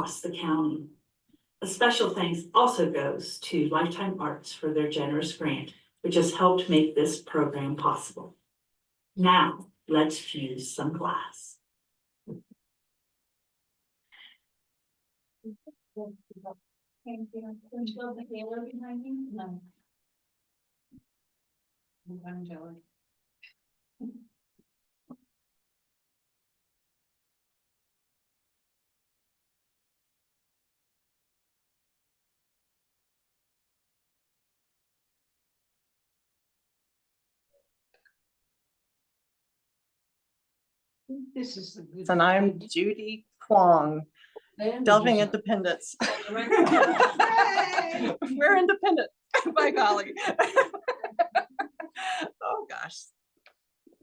across the county. A special thanks also goes to Lifetime Arts for their generous grant, which has helped make this program possible. Now, let's fuse some glass. Thank you. Can you show the halo behind you? No. I'm jealous. This is the good. And I'm Judy Kwong, delving independence. We're independent, by golly. Oh gosh,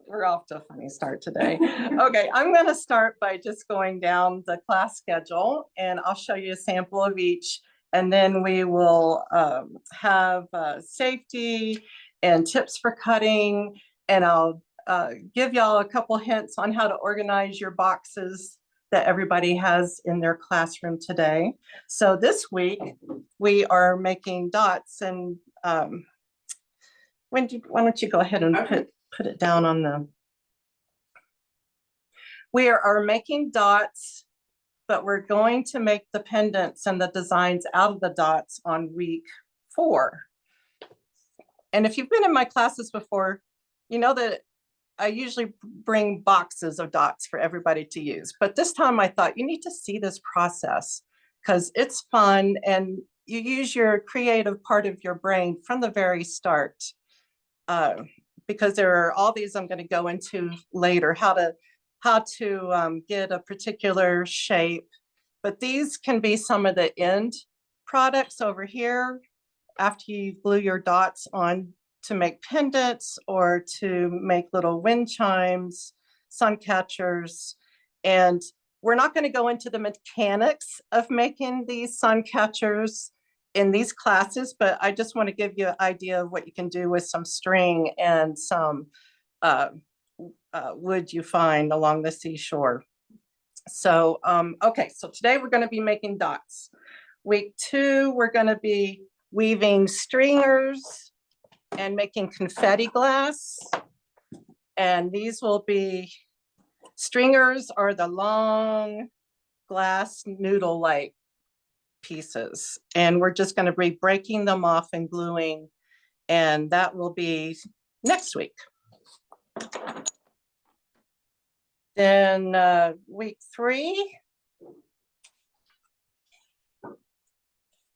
we're off to a funny start today. Okay, I'm going to start by just going down the class schedule, and I'll show you a sample of each, and then we will have safety and tips for cutting, and I'll give y'all a couple hints on how to organize your boxes that everybody has in their classroom today. So this week we are making dots, and why don't you go ahead and put it down on the. We are making dots, but we're going to make the pendants and the designs out of the dots on week 4. And if you've been in my classes before, you know that I usually bring boxes of dots for everybody to use. But this time I thought you need to see this process because it's fun and you use your creative part of your brain from the very start. Because there are all these I'm going to go into later, how to get a particular shape. But these can be some of the end products over here after you glue your dots on to make pendants or to make little wind chimes, sun catchers. And we're not going to go into the mechanics of making these sun catchers in these classes, but I just want to give you an idea of what you can do with some string and some wood you find along the seashore. So, okay, so today we're going to be making dots. Week 2, we're going to be weaving stringers and making confetti glass. And these will be, stringers are the long glass noodle-like pieces. And we're just going to be breaking them off and gluing. And that will be next week. Then week 3,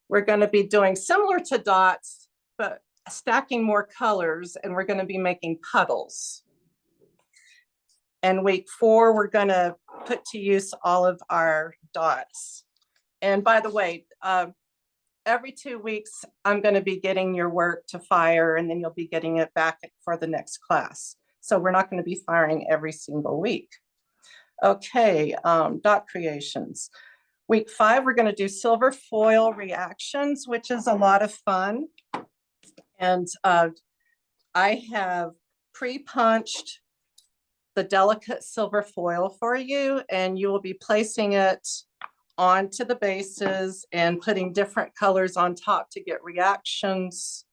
we're going to be doing similar to dots, but stacking more colors, and we're going to be making puddles. And week 4, we're going to put to use all of our dots. And by the way, every 2 weeks, I'm going to be getting your work to fire, and then you'll be getting it back for the next class. So we're not going to be firing every single week. Okay, dot creations. Week 5, we're going to do silver foil reactions, which is a lot of fun. And I have pre-punched the delicate silver foil for you, and you will be placing it onto the bases and putting different colors on top to get reactions.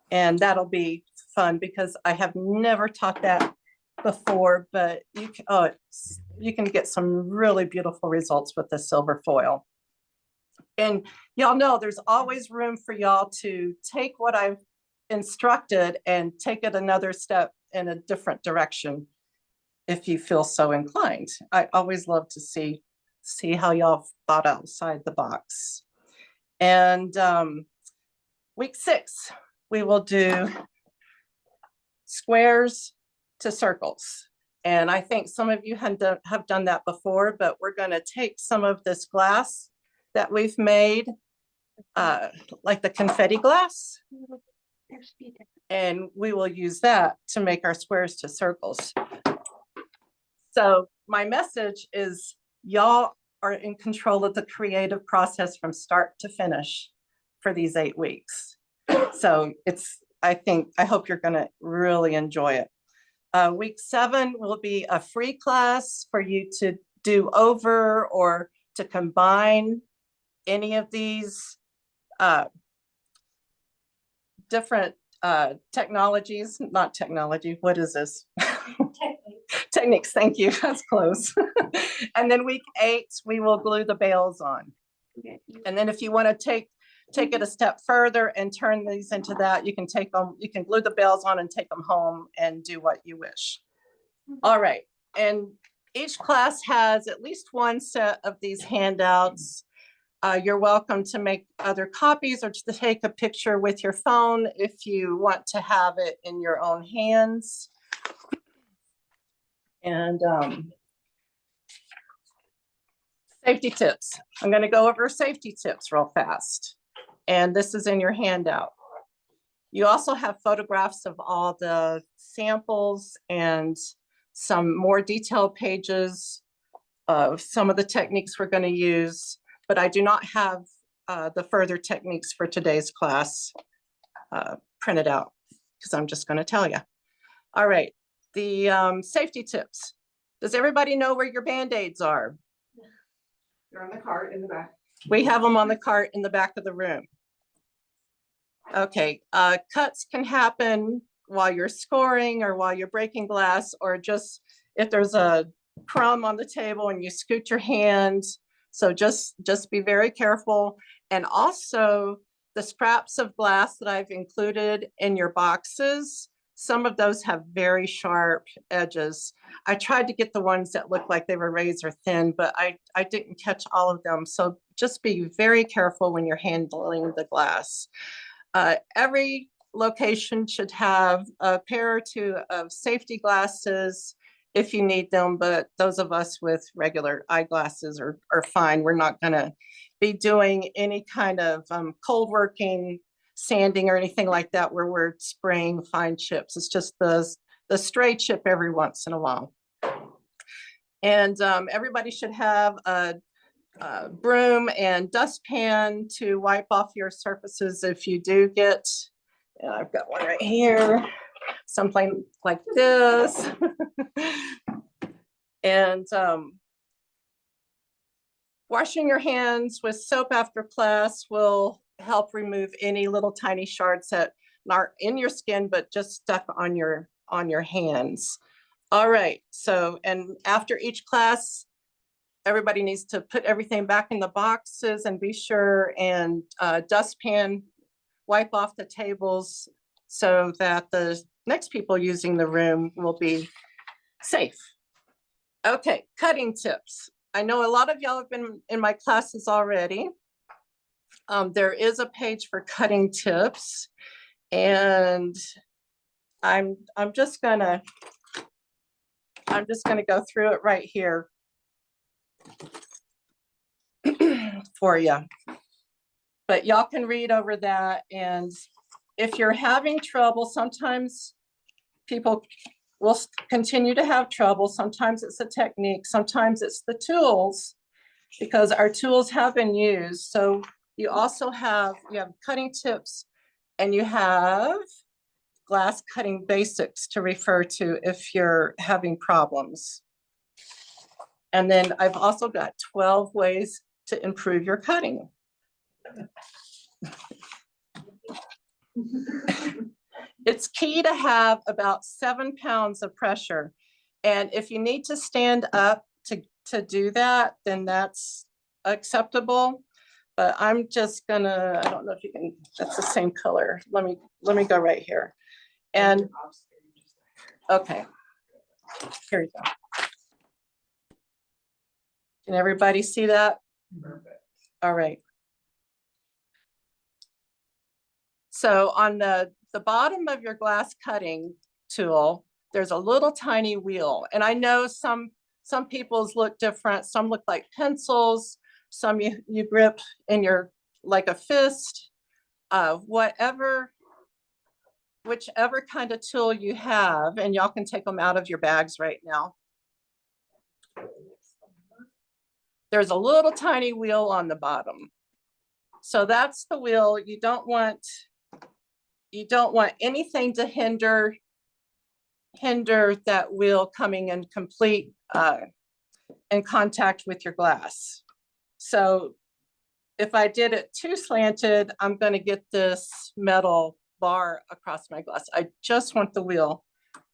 And that'll be fun because I have never taught that before, but you can get some really beautiful results with the silver foil. And y'all know there's always room for y'all to take what I've instructed and take it another step in a different direction if you feel so inclined. I always love to see how y'all thought outside the box. And week 6, we will do squares to circles. And I think some of you have done that before, but we're going to take some of this glass that we've made, like the confetti glass, and we will use that to make our squares to circles. So my message is y'all are in control of the creative process from start to finish for these 8 weeks. So I hope you're going to really enjoy it. Week 7 will be a free class for you to do over or to combine any of these different technologies, not technology, what is this? Techniques, thank you, that's close. And then week 8, we will glue the bales on. And then if you want to take it a step further and turn these into that, you can glue the bales on and take them home and do what you wish. All right, and each class has at least one set of these handouts. You're welcome to make other copies or to take a picture with your phone if you want to have it in your own hands. And safety tips. I'm going to go over safety tips real fast. And this is in your handout. You also have photographs of all the samples and some more detailed pages of some of the techniques we're going to use. But I do not have the further techniques for today's class printed out because I'm just going to tell you. All right, the safety tips. Does everybody know where your Band-Aids are? They're on the cart in the back. We have them on the cart in the back of the room. Okay, cuts can happen while you're scoring or while you're breaking glass, or just if there's a crumb on the table and you scoot your hand. So just be very careful. And also the scraps of glass that I've included in your boxes, some of those have very sharp edges. I tried to get the ones that looked like they were razor thin, but I didn't catch all of them. So just be very careful when you're handling the glass. Every location should have a pair or two of safety glasses if you need them, but those of us with regular eyeglasses are fine. We're not gonna be doing any kind of cold working, sanding or anything like that where we're spraying fine chips. It's just the stray chip every once in a while. And everybody should have a broom and dustpan to wipe off your surfaces if you do get, I've got one right here, something like this. And washing your hands with soap after class will help remove any little tiny shards that aren't in your skin, but just stuck on your hands. All right, so, and after each class, everybody needs to put everything back in the boxes and be sure and dustpan, wipe off the tables so that the next people using the room will be safe. Okay, cutting tips. I know a lot of y'all have been in my classes already. There is a page for cutting tips, and I'm just gonna go through it right here for you. But y'all can read over that, and if you're having trouble, sometimes people will continue to have trouble. Sometimes it's a technique, sometimes it's the tools, because our tools have been used. So you also have, cutting tips, and you have glass cutting basics to refer to if you're having problems. And then I've also got 12 ways to improve your cutting. It's key to have about 7 pounds of pressure. And if you need to stand up to do that, then that's acceptable. But I'm just gonna, I don't know if you can, that's the same color. Let me go right here. And, okay, here you go. Can everybody see that? All right. So on the bottom of your glass cutting tool, there's a little tiny wheel. And I know some people's look different. Some look like pencils. Some you grip in your, like a fist, whichever kind of tool you have, and y'all can take them out of your bags right now. There's a little tiny wheel on the bottom. So that's the wheel. You don't want anything to hinder that wheel coming in complete in contact with your glass. So if I did it too slanted, I'm gonna get this metal bar across my glass. I just want the wheel.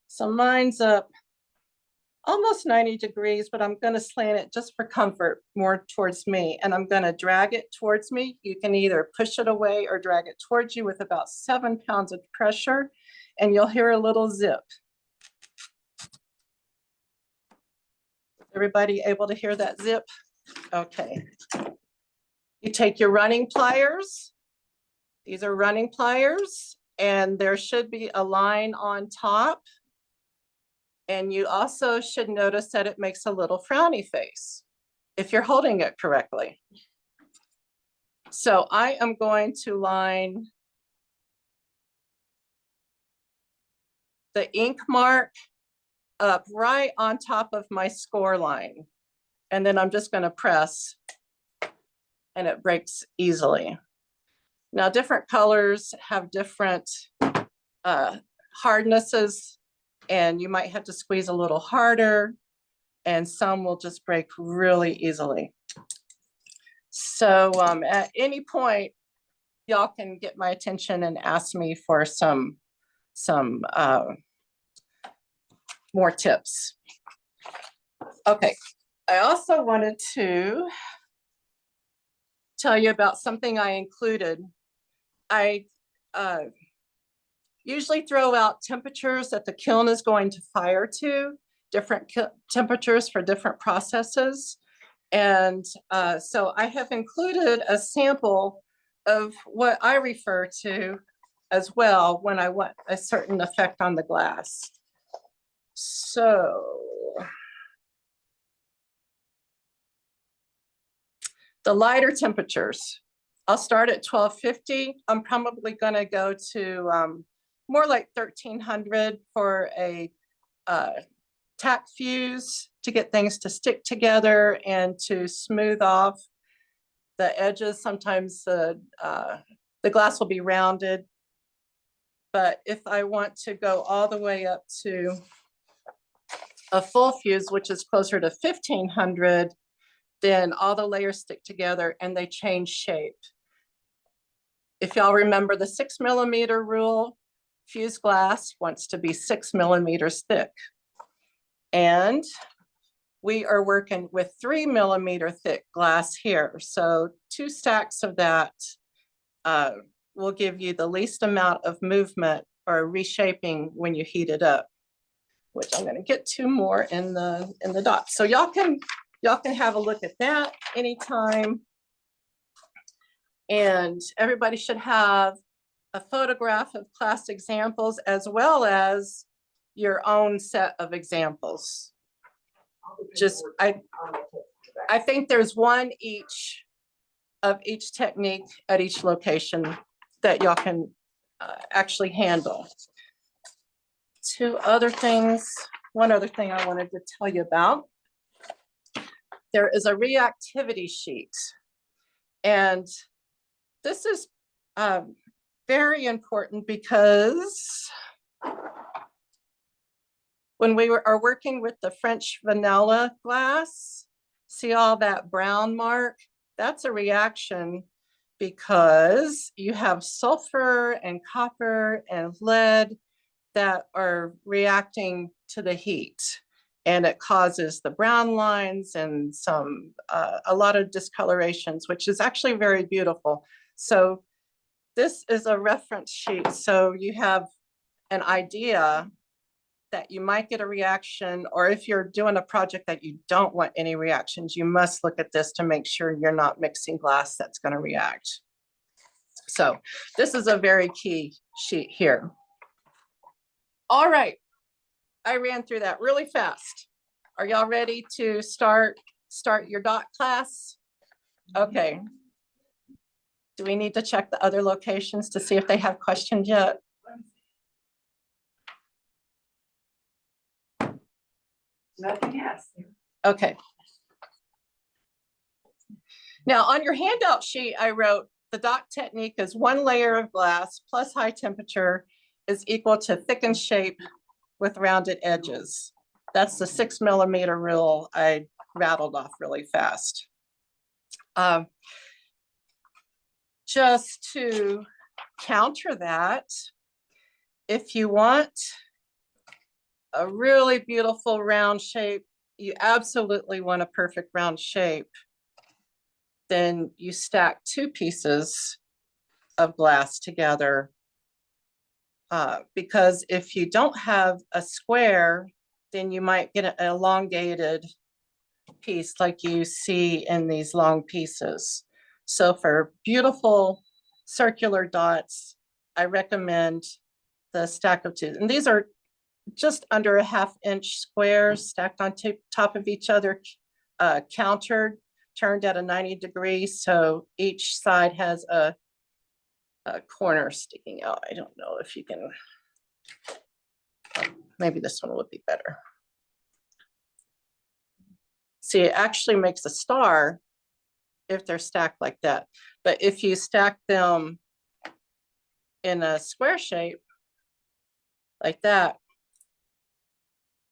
So mine's up almost 90 degrees, but I'm gonna slant it just for comfort more towards me. And I'm gonna drag it towards me. You can either push it away or drag it towards you with about 7 pounds of pressure, and you'll hear a little zip. Everybody able to hear that zip? Okay. You take your running pliers. These are running pliers, and there should be a line on top. And you also should notice that it makes a little frowny face if you're holding it correctly. So I am going to line the ink mark up right on top of my score line. And then I'm just going to press, and it breaks easily. Now, different colors have different hardnesses, and you might have to squeeze a little harder, and some will just break really easily. So at any point, y'all can get my attention and ask me for some more tips. Okay, I also wanted to tell you about something I included. I usually throw out temperatures that the kiln is going to fire to, different temperatures for different processes. And so I have included a sample of what I refer to as well when I want a certain effect on the glass. So the lighter temperatures, I'll start at 1250. I'm probably gonna go to more like 1300 for a tack fuse to get things to stick together and to smooth off the edges. Sometimes the glass will be rounded, but if I want to go all the way up to a full fuse, which is closer to 1500, then all the layers stick together and they change shape. If y'all remember the 6mm rule, fused glass wants to be 6 millimeters thick. And we are working with 3mm thick glass here. So 2 stacks of that will give you the least amount of movement or reshaping when you heat it up, which I'm gonna get to more in the dots. So y'all can have a look at that anytime. And everybody should have a photograph of class examples as well as your own set of examples. Just, I think there's one each of each technique at each location that y'all can actually handle. One other thing I wanted to tell you about. There is a reactivity sheet, and this is very important because when we are working with the French vanilla glass, see all that brown mark? That's a reaction because you have sulfur and copper and lead that are reacting to the heat, and it causes the brown lines and a lot of discolorations, which is actually very beautiful. So this is a reference sheet, so you have an idea that you might get a reaction, or if you're doing a project that you don't want any reactions, you must look at this to make sure you're not mixing glass that's going to react. So this is a very key sheet here. All right, I ran through that really fast. Are y'all ready to start your dot class? Okay. Do we need to check the other locations to see if they have questions yet? Nothing yet. Okay. Now on your handout sheet, I wrote the dot technique is 1 layer of glass plus high temperature is equal to thickened shape with rounded edges. That's the 6mm rule I rattled off really fast. Just to counter that, if you want a really beautiful round shape, you absolutely want a perfect round shape, then you stack two pieces of glass together. Because if you don't have a square, then you might get an elongated piece like you see in these long pieces. So for beautiful circular dots, I recommend the stack of two. And these are just under a 1/2 inch squares stacked on top of each other, countered, turned at a 90 degrees. So each side has a corner sticking out. I don't know if you can, maybe this one would be better. See, it actually makes a star if they're stacked like that. But if you stack them in a square shape like that,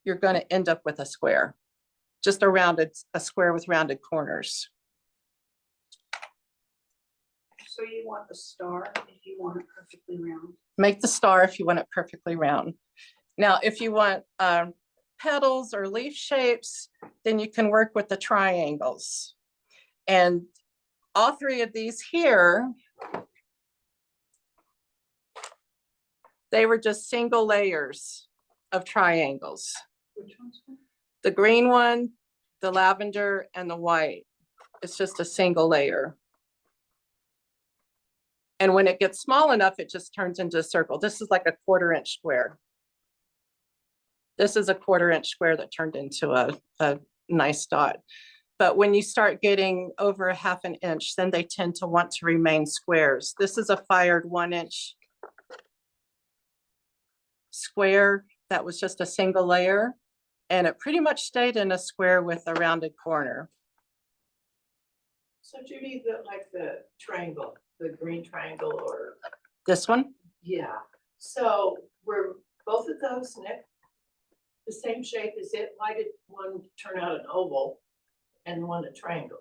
you're going to end up with a square, just a square with rounded corners. So you want the star if you want it perfectly round? Make the star if you want it perfectly round. Now, if you want petals or leaf shapes, then you can work with the triangles. And all three of these here, they were just single layers of triangles. Which one's one? The green one, the lavender, and the white. It's just a single layer. And when it gets small enough, it just turns into a circle. This is like a 1/4 inch square. This is a 1/4 inch square that turned into a nice dot. But when you start getting over a 1/2 inch, then they tend to want to remain squares. This is a fired 1 inch square that was just a single layer, and it pretty much stayed in a square with a rounded corner. So Judy, the triangle, the green triangle, or, This one, yeah, so were both of those the same shape as it? Why did one turn out an oval and one a triangle?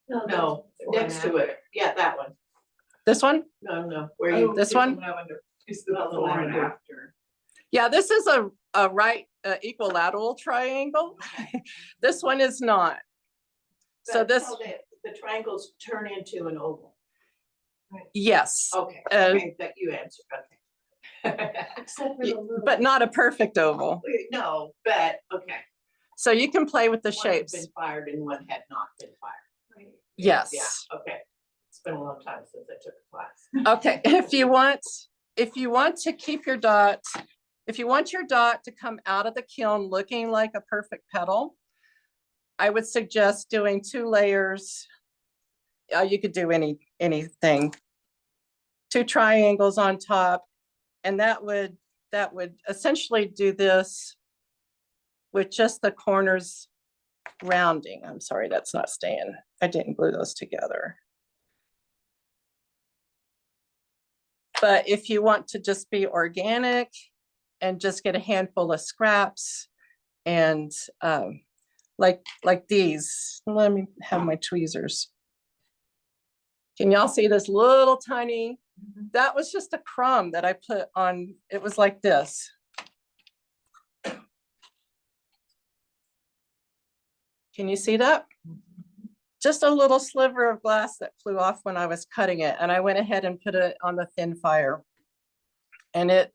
No, next to it, yeah, that one, this one, no, where you. This did one? the lavender. Is the Well, the before and lavender. after? yeah, this is a right equilateral triangle. This one is not. So But this, no, the triangles turn into an oval. yes, Okay, Uh, okay, that you answered, okay. Except for the little. but not a perfect oval. No, but, okay. So you can play with the One had shapes. been fired and one had not been fired. Right. Yes. Yeah, okay. It's been a long time since I took a class. Okay, if you want to keep your dot, if you want your dot to come out of the kiln looking like a perfect petal, I would suggest doing 2 layers. You could do anything. 2 triangles on top, and that would essentially do this with just the corners rounding. I'm sorry, that's not staying. I didn't glue those together. But if you want to just be organic and just get a handful of scraps and like these, let me have my tweezers. Can y'all see this little tiny, that was just a crumb that I put on, it was like this. Can you see that? Just a little sliver of glass that flew off when I was cutting it, and I went ahead and put it on the thin fire. And it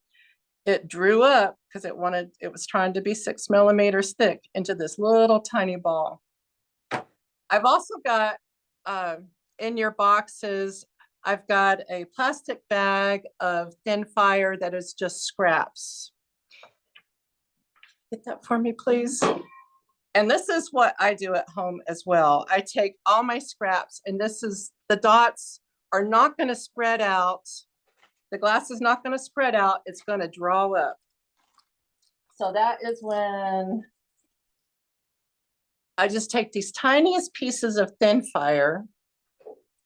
drew up because it was trying to be 6 millimeters thick into this little tiny ball. I've also got in your boxes, I've got a plastic bag of thin fire that is just scraps. Get that for me, please. And this is what I do at home as well. I take all my scraps, and the dots are not going to spread out. The glass is not going to spread out. It's going to draw up. So that is when I just take these tiniest pieces of thin fire.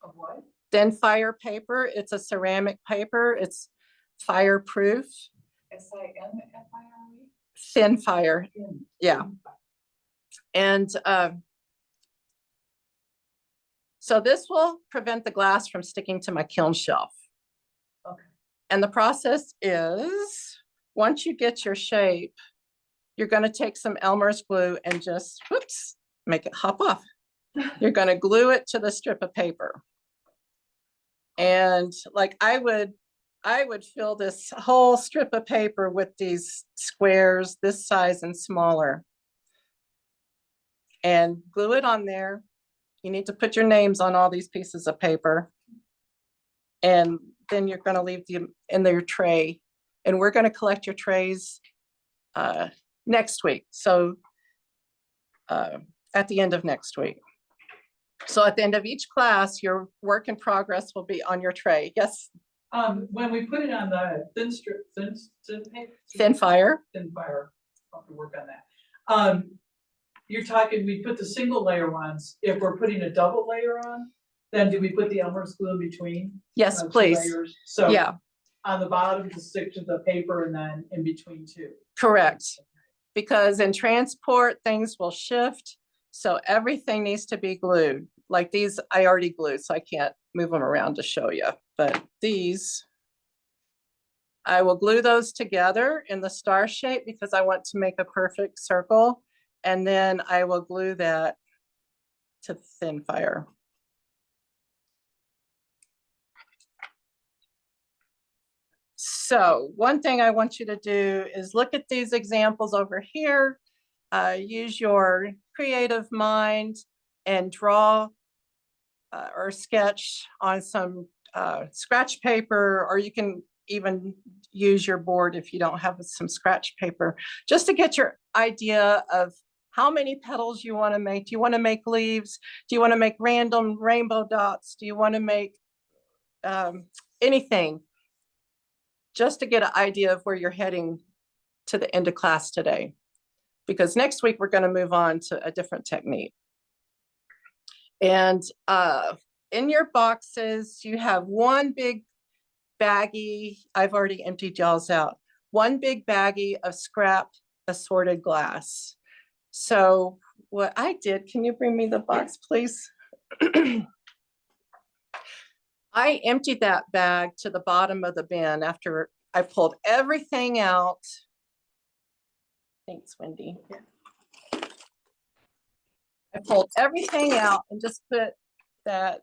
Of what? Thin fire paper. It's a ceramic paper. It's fireproof. SIMFIRE? Thin fire. Yeah. And So this will prevent the glass from sticking to my kiln shelf. Okay. And the process is, once you get your shape, you're going to take some Elmer's glue and just, whoops, make it hop off. You're going to glue it to the strip of paper. And like I would fill this whole strip of paper with these squares this size and smaller. And glue it on there. You need to put your names on all these pieces of paper. And then you're going to leave them in your tray. And we're going to collect your trays next week. So at the end of next week. So at the end of each class, your work in progress will be on your tray. Yes, When we put it on the thin strip, thin fire. thin fire, I'll have to work on that. You're talking, we put the single layer ones, if we're putting a double layer on, then do we put the Elmer's glue in between? Yes, two please. layers? So Yeah, on the bottom to stick to the paper and then in between two. correct. Because in transport, things will shift. So everything needs to be glued. Like these, I already glued, so I can't move them around to show you. But these, I will glue those together in the star shape because I want to make a perfect circle. And then I will glue that to thin fire. So one thing I want you to do is look at these examples over here. Use your creative mind and draw or sketch on some scratch paper, or you can even use your board if you don't have some scratch paper, just to get your idea of how many petals you want to make. Do you want to make leaves? Do you want to make random rainbow dots? Do you want to make anything? Just to get an idea of where you're heading to the end of class today. Because next week we're going to move on to a different technique. And in your boxes, you have one big baggie. I've already emptied y'all's out. One big baggie of scrap assorted glass. So what I did, can you bring me the box, please? I emptied that bag to the bottom of the bin after I pulled everything out. Thanks, Wendy. I pulled everything out and just put that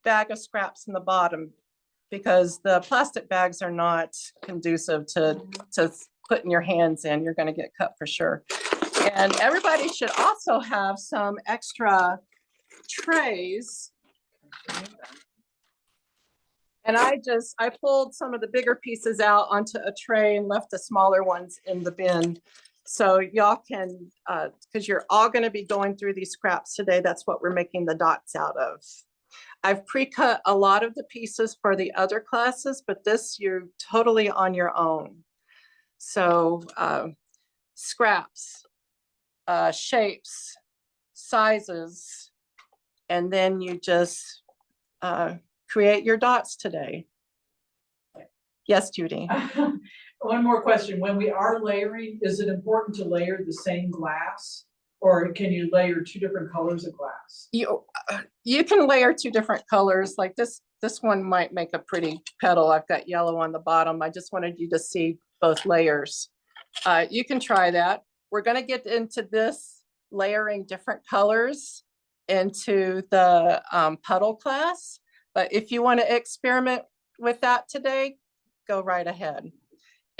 bag of scraps in the bottom because the plastic bags are not conducive to putting your hands in. You're going to get cut for sure. And everybody should also have some extra trays. And I pulled some of the bigger pieces out onto a tray and left the smaller ones in the bin. So y'all can, because you're all going to be going through these scraps today. That's what we're making the dots out of. I've pre-cut a lot of the pieces for the other classes, but this you're totally on your own. So scraps, shapes, sizes, and then you just create your dots today. Yes, Judy. One more question. When we are layering, is it important to layer the same glass? Or can you layer two different colors of glass? You can layer two different colors. Like this one might make a pretty petal. I've got yellow on the bottom. I just wanted you to see both layers. You can try that. We're going to get into this layering different colors into the puddle class. But if you want to experiment with that today, go right ahead.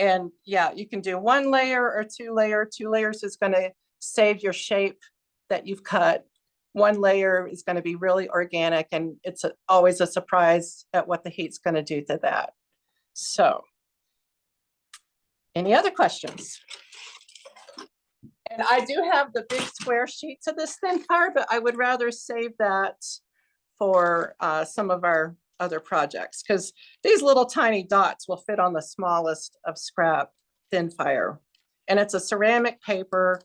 And yeah, you can do one layer or two layer. 2 layers is going to save your shape that you've cut. 1 layer is going to be really organic, and it's always a surprise at what the heat's going to do to that. So any other questions? And I do have the big square sheets of this thin fire, but I would rather save that for some of our other projects, because these little tiny dots will fit on the smallest of scrap thin fire. And it's a ceramic paper.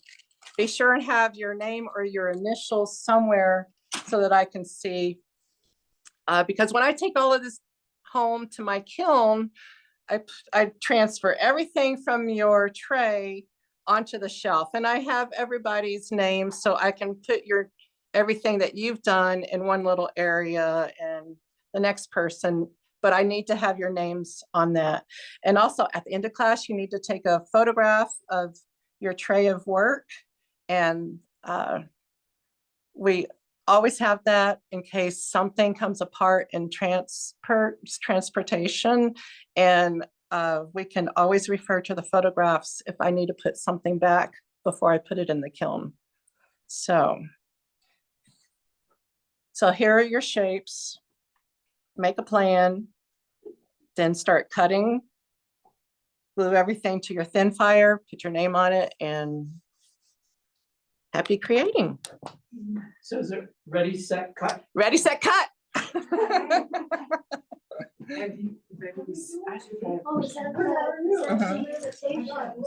Be sure and have your name or your initials somewhere so that I can see. Because when I take all of this home to my kiln, I transfer everything from your tray onto the shelf. And I have everybody's name so I can put your everything that you've done in one little area and the next person, but I need to have your names on that. And also at the end of class, you need to take a photograph of your tray of work. And we always have that in case something comes apart in transportation. And we can always refer to the photographs if I need to put something back before I put it in the kiln. So here are your shapes. Make a plan, then start cutting, glue everything to your thin fire, put your name on it, and happy creating. So is it ready, set, cut? Ready, set, cut. Oh, is that what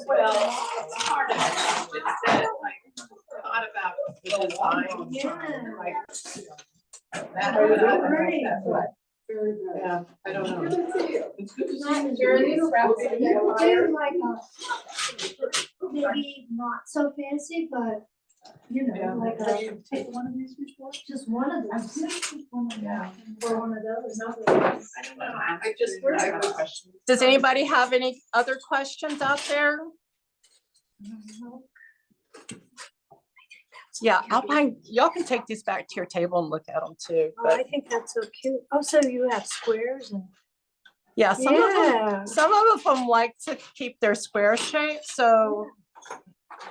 Well, it's hard to just said, like, thought about the design. Yeah. Like, yeah, I don't know. It's good to see you. You're in the wrap. Do like a, maybe not so fancy, but you Yeah. know, like a, Take one of these before? just one of them. Yeah. Or one of those. I don't know, I just, I have a question. Does anybody have any other questions out there? Yeah, y'all can take these back to your table and look at them too. Oh, I But think that's so cute. Oh, so you have squares and. yeah, some Yeah. of them like to keep their square shape. So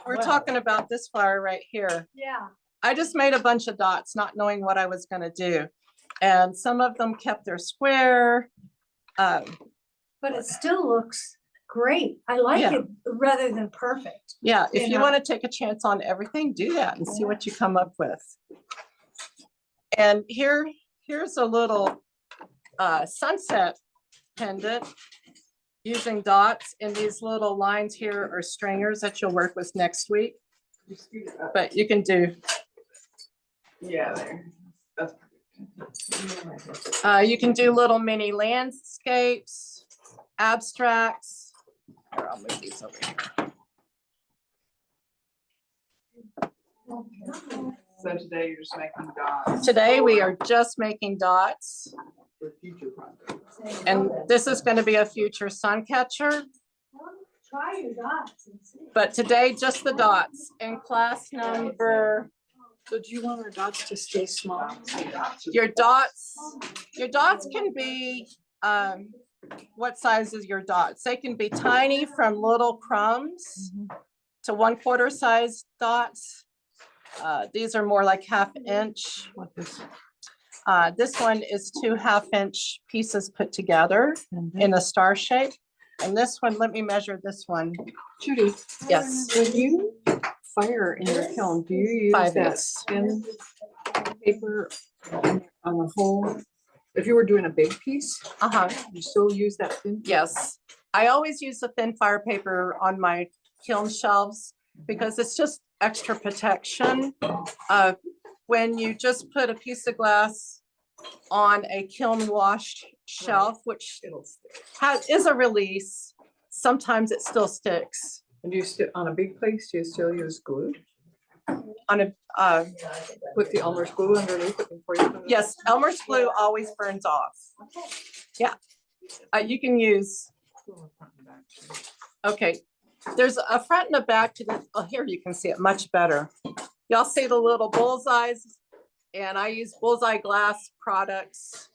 we're Wow. talking about this flower right here. Yeah. I just made a bunch of dots, not knowing what I was gonna do. And some of them kept their square. But it still looks great. I like Yeah. it rather than perfect. Yeah, if You you know? want to take a chance on everything, do that and see what you come up with. And here's a little sunset pendant using dots, and these little lines here are stringers that you'll work with next week. But you can do, Yeah, there. That's you can do little mini landscapes, abstracts. Here, I'll move these over here. So today you're just making dots Today, we are just making dots, for future projects. and this is going to be a future sun catcher. Well, try your dots and see. But today, just the dots in class number, So do you want our dots to stay small? your dots can be, what size is your dots? They can be tiny from little crumbs to 1/4 size dots. These are more like 1/2 inch. This one is 2 1/2-inch pieces put together in a star shape. And this one, let me measure this one. Judy, Yes, when you fire in your kiln, do you use 5 that inches. thin paper on the whole? If you were doing a big piece, Uh-huh. you still use that thin? Yes, I always use the thin fire paper on my kiln shelves because it's just extra protection. When you just put a piece of glass on a kiln washed shelf, which is a release, sometimes it still sticks. And do you still, on a big place, do you still use glue? On a, Put the Elmer's glue underneath it before you put it? yes, Elmer's glue always burns off. Yeah, you can use, okay, there's a front and a back to the, oh, here you can see it much better. Y'all see the little bullseyes? And I use Bullseye Glass products.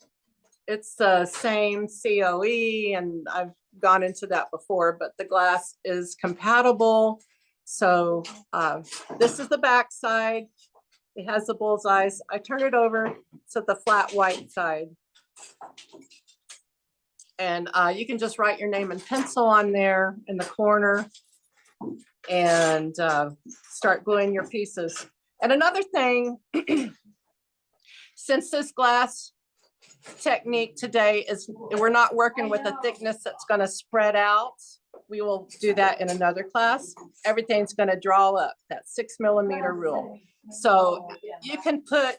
It's the same COE, and I've gone into that before, but the glass is compatible. So this is the back side. It has the bullseyes. I turn it over to the flat white side. And you can just write your name in pencil on there in the corner and start gluing your pieces. And another thing, since this glass technique today is, we're not working with a thickness that's gonna spread out. We will do that in another class. Everything's gonna draw up, that 6mm rule. So you can put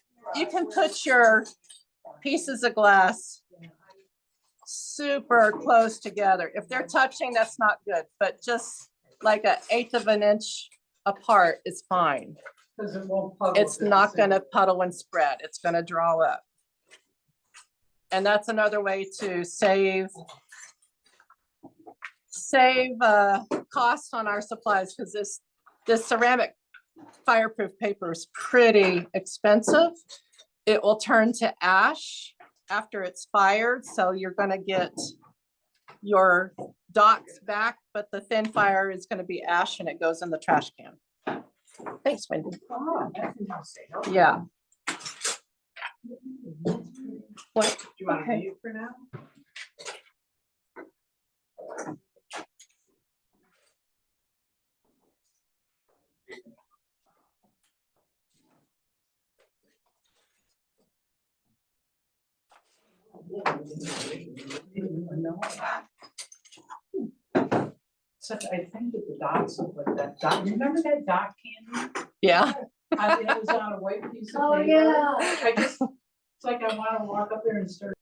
your pieces of glass super close together. If they're touching, that's not good, but just like 1/8 of an inch apart is fine. Cause it won't puddle. It's if not the gonna single- puddle and spread. It's gonna draw up. And that's another way to save cost on our supplies, because this ceramic fireproof paper is pretty expensive. It will turn to ash after it's fired, so you're gonna get your dots back, but the thin fire is gonna be ash and it goes in the trash can. Thanks, Wendy. Oh, that's interesting. Okay. Yeah. What? Do you want to Okay. mute for now? So I think that the dots look like that dot, remember that dot candy? Yeah. It was on a white piece of Oh, paper. yeah. I just, it's like I wanna walk up there and start.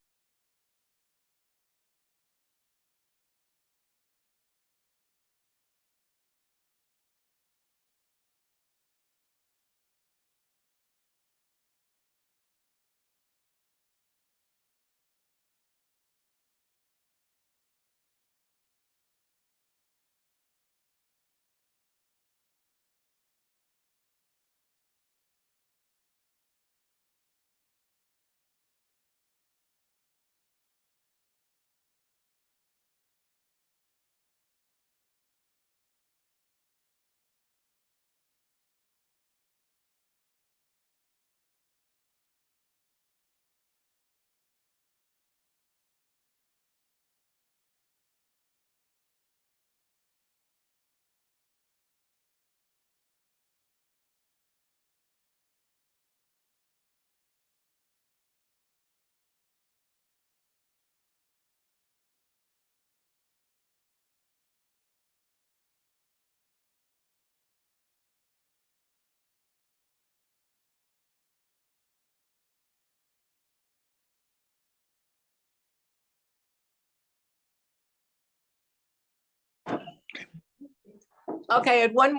Okay, and one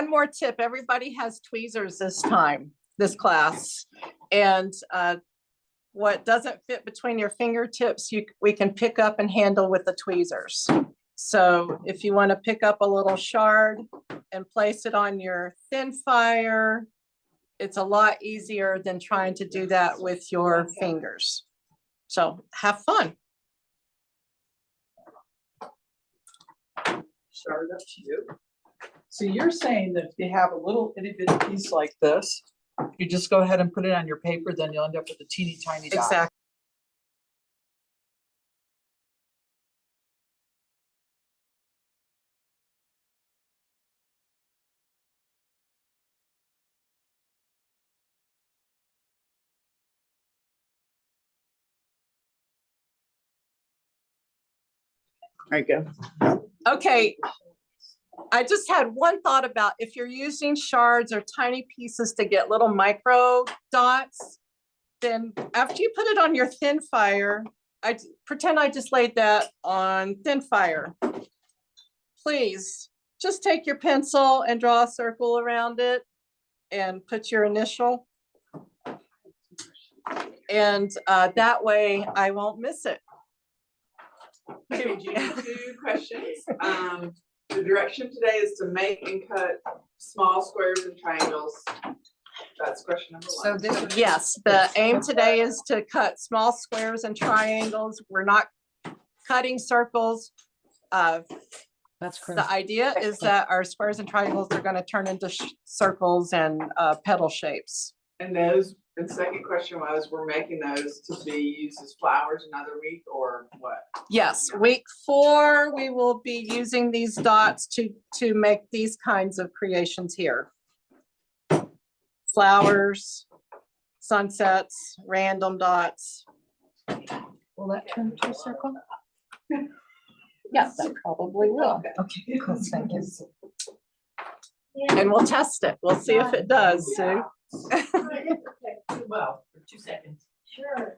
more tip. Everybody has tweezers this class. And what doesn't fit between your fingertips, we can pick up and handle with the tweezers. So if you want to pick up a little shard and place it on your thin fire, it's a lot easier than trying to do that with your fingers. So have fun. Start up to you. So you're saying that if you have a little itty bitty piece like this, you just go ahead and put it on your paper, then you'll end up with a teeny tiny dot. Exactly. There you go. Okay. I just had one thought about if you're using shards or tiny pieces to get little micro dots, then after you put it on your thin fire, pretend I just laid that on thin fire. Please just take your pencil and draw a circle around it and put your initial. And that way I won't miss it. Okay, would you do 2 questions? The direction today is to make and cut small squares and triangles. That's question number 1. Yes, the aim today is to cut small squares and triangles. We're not cutting circles. That's correct. The idea is that our squares and triangles are gonna turn into circles and petal shapes. And those, the second question was, we're making those to be used as flowers another week or what? Yes, week 4, we will be using these dots to make these kinds of creations here. Flowers, sunsets, random dots. Will that turn to a circle? Yes, that probably will. Okay, cool, thank you. And we'll test it. We'll see if it does, Sue. Well, for 2 seconds. Sure.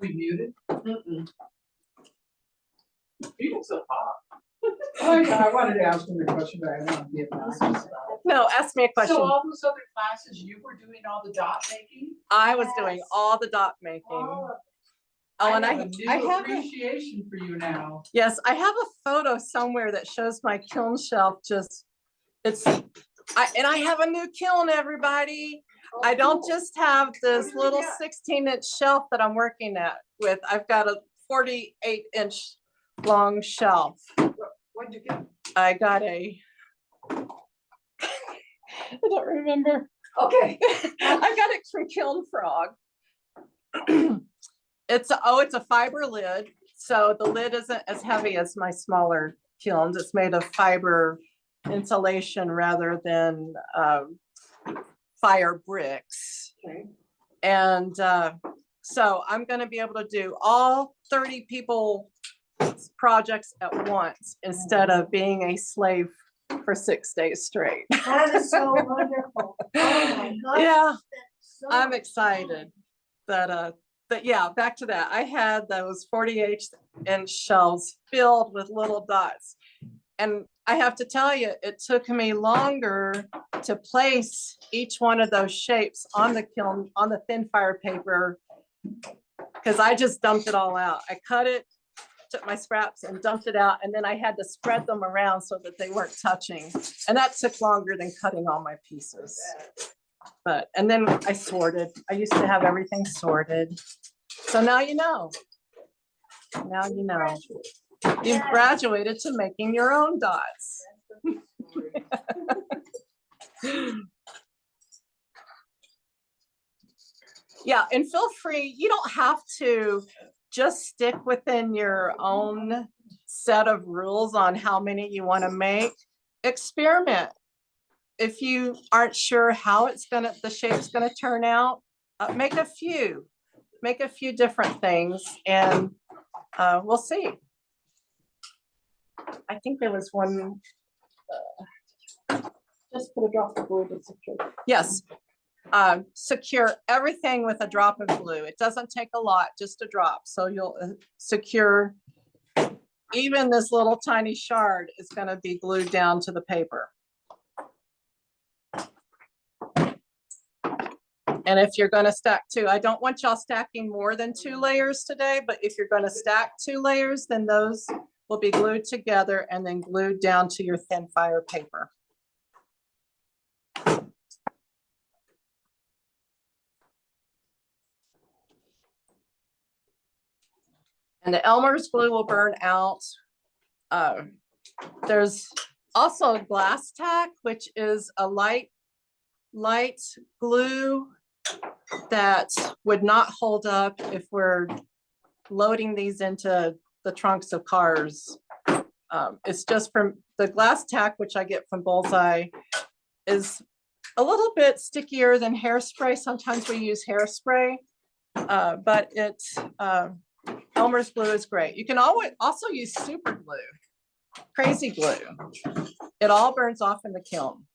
we muted? Mm-mm. You look so hot. Oh, yeah, I wanted to ask him a question, but I don't want to be obnoxious about it. No, ask me a question. So all those other classes, you were doing all the dot making? I was doing Yes. all the dot making. All of Oh, and have a I new have, appreciation for you now. yes, I have a photo somewhere that shows my kiln shelf just, I have a new kiln, everybody. I don't just have this did you little get? 16-inch shelf that I'm working with. I've got a 48-inch long shelf. What'd you get? I got I don't remember. Okay. I got it from Kiln Frog. It's a fiber lid. So the lid isn't as heavy as my smaller kilns. It's made of fiber insulation rather than fire bricks. Okay. And so I'm gonna be able to do all 30 people projects at once instead of being a slave for 6 days straight. that is so wonderful. Oh my gosh. Yeah, that's so I'm much excited that yeah, back to that. I had those 48-inch shelves filled with little dots. And I have to tell you, it took me longer to place each one of those shapes on the kiln, on the thin fire paper, because I just dumped it all out. I cut it, took my scraps and dumped it out, and then I had to spread them around so that they weren't touching. And that took longer than cutting all my pieces. But, and then I sorted. I used to have everything sorted. So now you know. Now you know. You've graduated to making your own dots. Yeah, and feel free, you don't have to just stick within your own set of rules on how many you want to make. Experiment. If you aren't sure how the shape's gonna turn out, make a few different things, and we'll see. I think there was one. Just put a drop of glue to secure. Yes, secure everything with a drop of glue. It doesn't take a lot, just a drop. So you'll secure. Even this little tiny shard is going to be glued down to the paper. And if you're going to stack two, I don't want y'all stacking more than 2 layers today, but if you're going to stack 2 layers, then those will be glued together and then glued down to your thin fire paper. And the Elmer's glue will burn out. There's also glass tack, which is a light glue that would not hold up if we're loading these into the trunks of cars. It's just from the glass tack, which I get from Bullseye, is a little bit stickier than hairspray. Sometimes we use hairspray, but it's Elmer's glue is great. You can also use super glue, crazy glue. It all burns off in the kiln.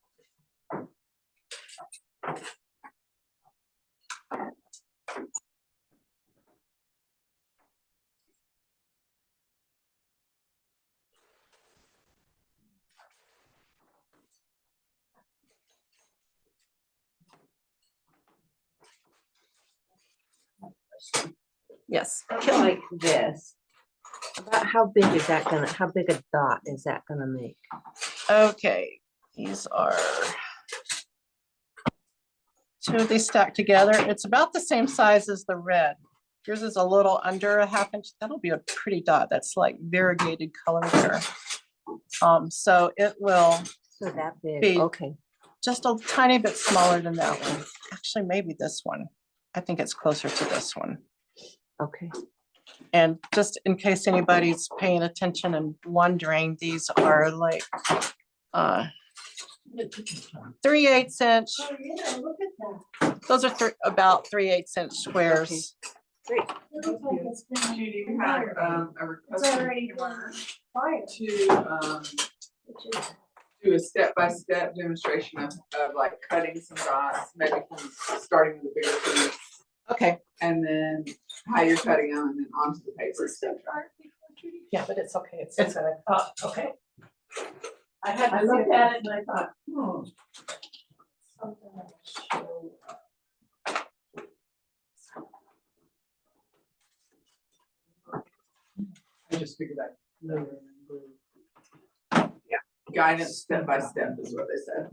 Yes. Like this. About how big is that gonna, how big a dot is that gonna make? Okay, these are 2 of these stacked together. It's about the same size as the red. Yours is a little under a 1/2 inch. That'll be a pretty dot. That's like variegated color there. So it will So that big, Big. okay. just a tiny bit smaller than that one. Actually, maybe this one. I think it's closer to this one. Okay. And just in case anybody's paying attention and wondering, these are like 3/8 inch. Oh, yeah, look at that. Those are about 3/8 inch squares. Great. It looks like it's been. Do you have a It's request from already Kimmer fire, to which is. do a step-by-step demonstration of like cutting some dots, maybe from starting with a bigger piece? Okay, And then how you're cutting them and then onto the paper. Yeah, but it's okay. It's gonna, okay. I looked at it and I thought, something will show up. I just figured that. Layer and glue. Guidance step by step is what they said.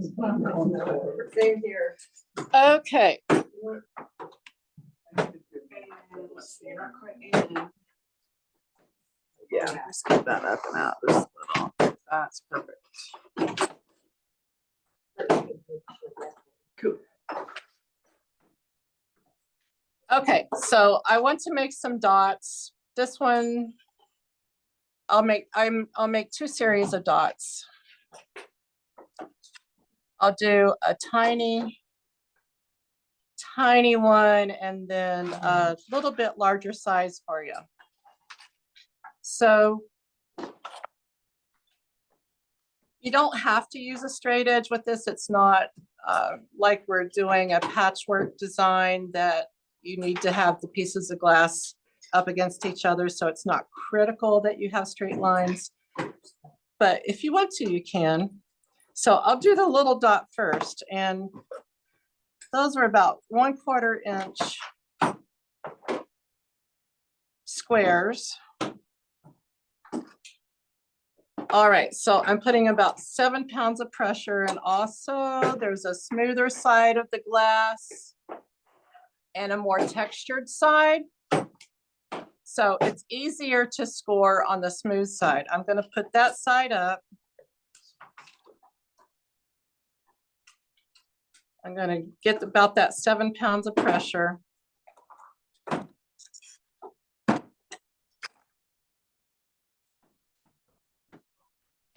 Same here. Okay, And let's see, you're not quite in. Yeah, just get that up and out just a little. That's perfect. Cool. okay, so I want to make some dots. This one, I'll make 2 series of dots. I'll do a tiny one and then a little bit larger size for you. So you don't have to use a straight edge with this. It's not like we're doing a patchwork design that you need to have the pieces of glass up against each other. So it's not critical that you have straight lines. But if you want to, you can. So I'll do the little dot first. And those are about 1/4 inch squares. All right, so I'm putting about 7 pounds of pressure, and also there's a smoother side of the glass and a more textured side. So it's easier to score on the smooth side. I'm gonna put that side up. I'm gonna get about that 7 pounds of pressure.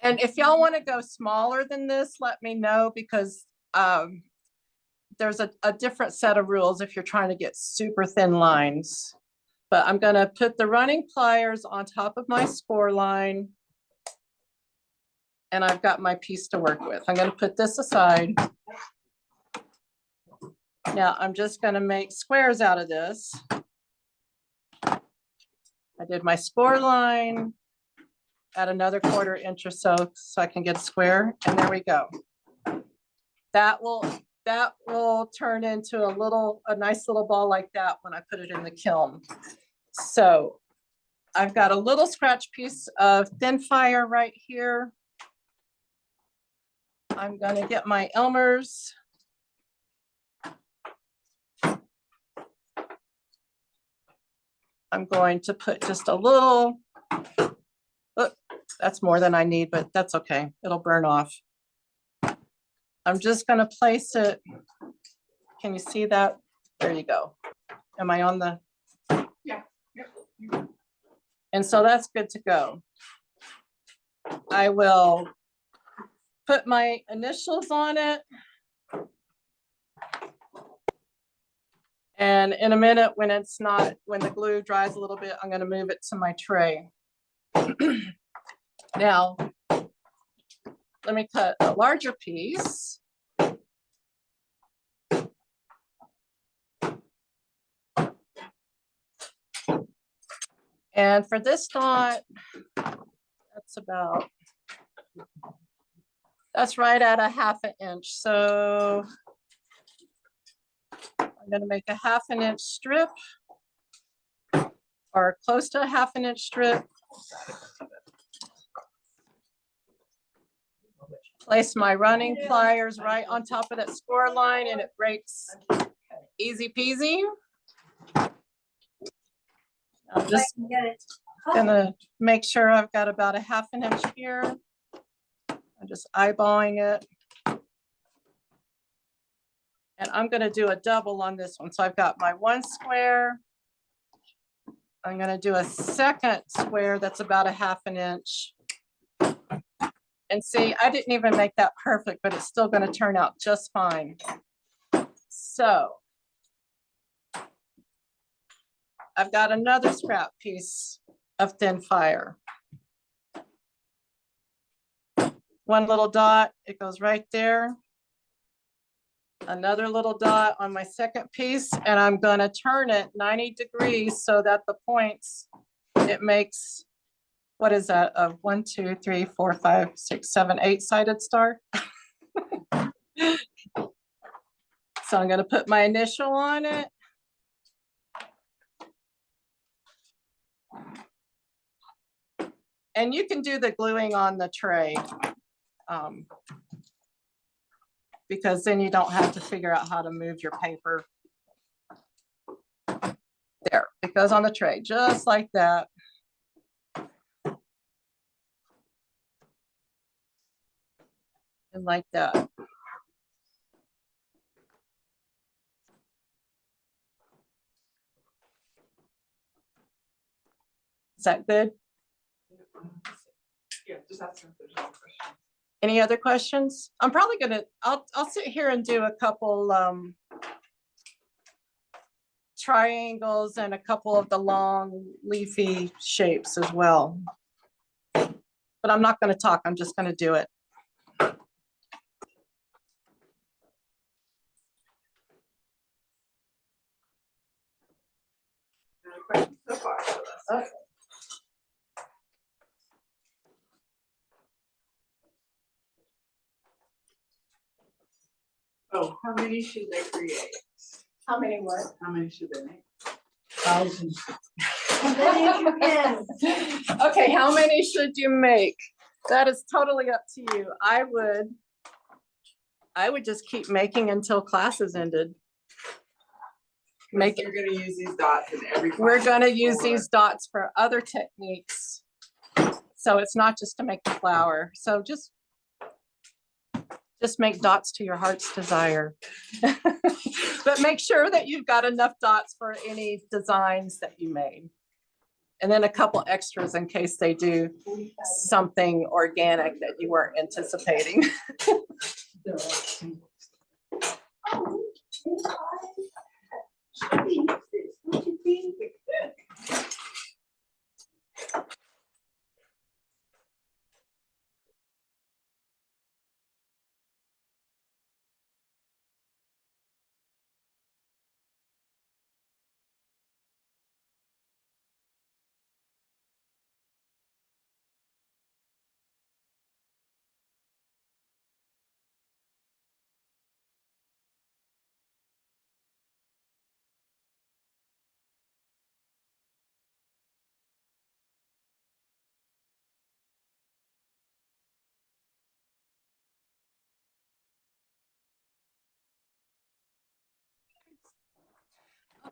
And if y'all want to go smaller than this, let me know, because there's a different set of rules if you're trying to get super thin lines. But I'm going to put the running pliers on top of my score line. And I've got my piece to work with. I'm going to put this aside. Now I'm just going to make squares out of this. I did my score line at another 1/4 inch or so I can get a square, and there we go. That will turn into a nice little ball like that when I put it in the kiln. So I've got a little scratch piece of thin fire right here. I'm gonna get my Elmer's. I'm going to put just a little, that's more than I need, but that's okay. It'll burn off. I'm just gonna place it. Can you see that? There you go. Am I on the? Yeah. And so that's good to go. I will put my initials on it. And in a minute, when the glue dries a little bit, I'm gonna move it to my tray. Now, let me cut a larger piece. And for this dot, that's right at a 1/2 inch. So I'm gonna make a 1/2 inch strip, or close to a 1/2 inch strip. Place my running pliers right on top of that score line, and it breaks easy peasy. I'm just gonna make sure I've got about a 1/2 inch here. I'm just eyeballing it. And I'm gonna do a double on this one. So I've got my 1 square. I'm gonna do a second square that's about a 1/2 inch. And see, I didn't even make that perfect, but it's still gonna turn out just fine. So I've got another scrap piece of thin fire. 1 little dot, it goes right there. another little dot on my second piece, and I'm gonna turn it 90 degrees so that the points, it makes, what is that, a 1, 2, 3, 4, 5, 6, 7, 8-sided star? So I'm gonna put my initial on it. And you can do the gluing on the tray. Because then you don't have to figure out how to move your paper. There, it goes on the tray, just like that. And like that. Is that good? Yeah, just ask them if there's any questions. Any other questions? I'm probably gonna, I'll sit here and do a couple triangles and a couple of the long leafy shapes as well. But I'm not gonna talk, I'm just gonna do it. Any questions so far? Okay. Oh, how many should they create? How many what? How many should they make? Thousands. Okay, how many should you make? That is totally up to you. I would just keep making until classes ended. Make it. You're gonna use these dots in every. We're class gonna use for- these dots for other techniques. So it's not just to make the flower. So just make dots to your heart's desire. But make sure that you've got enough dots for any designs that you made. And then a couple extras in case they do something organic that you weren't anticipating.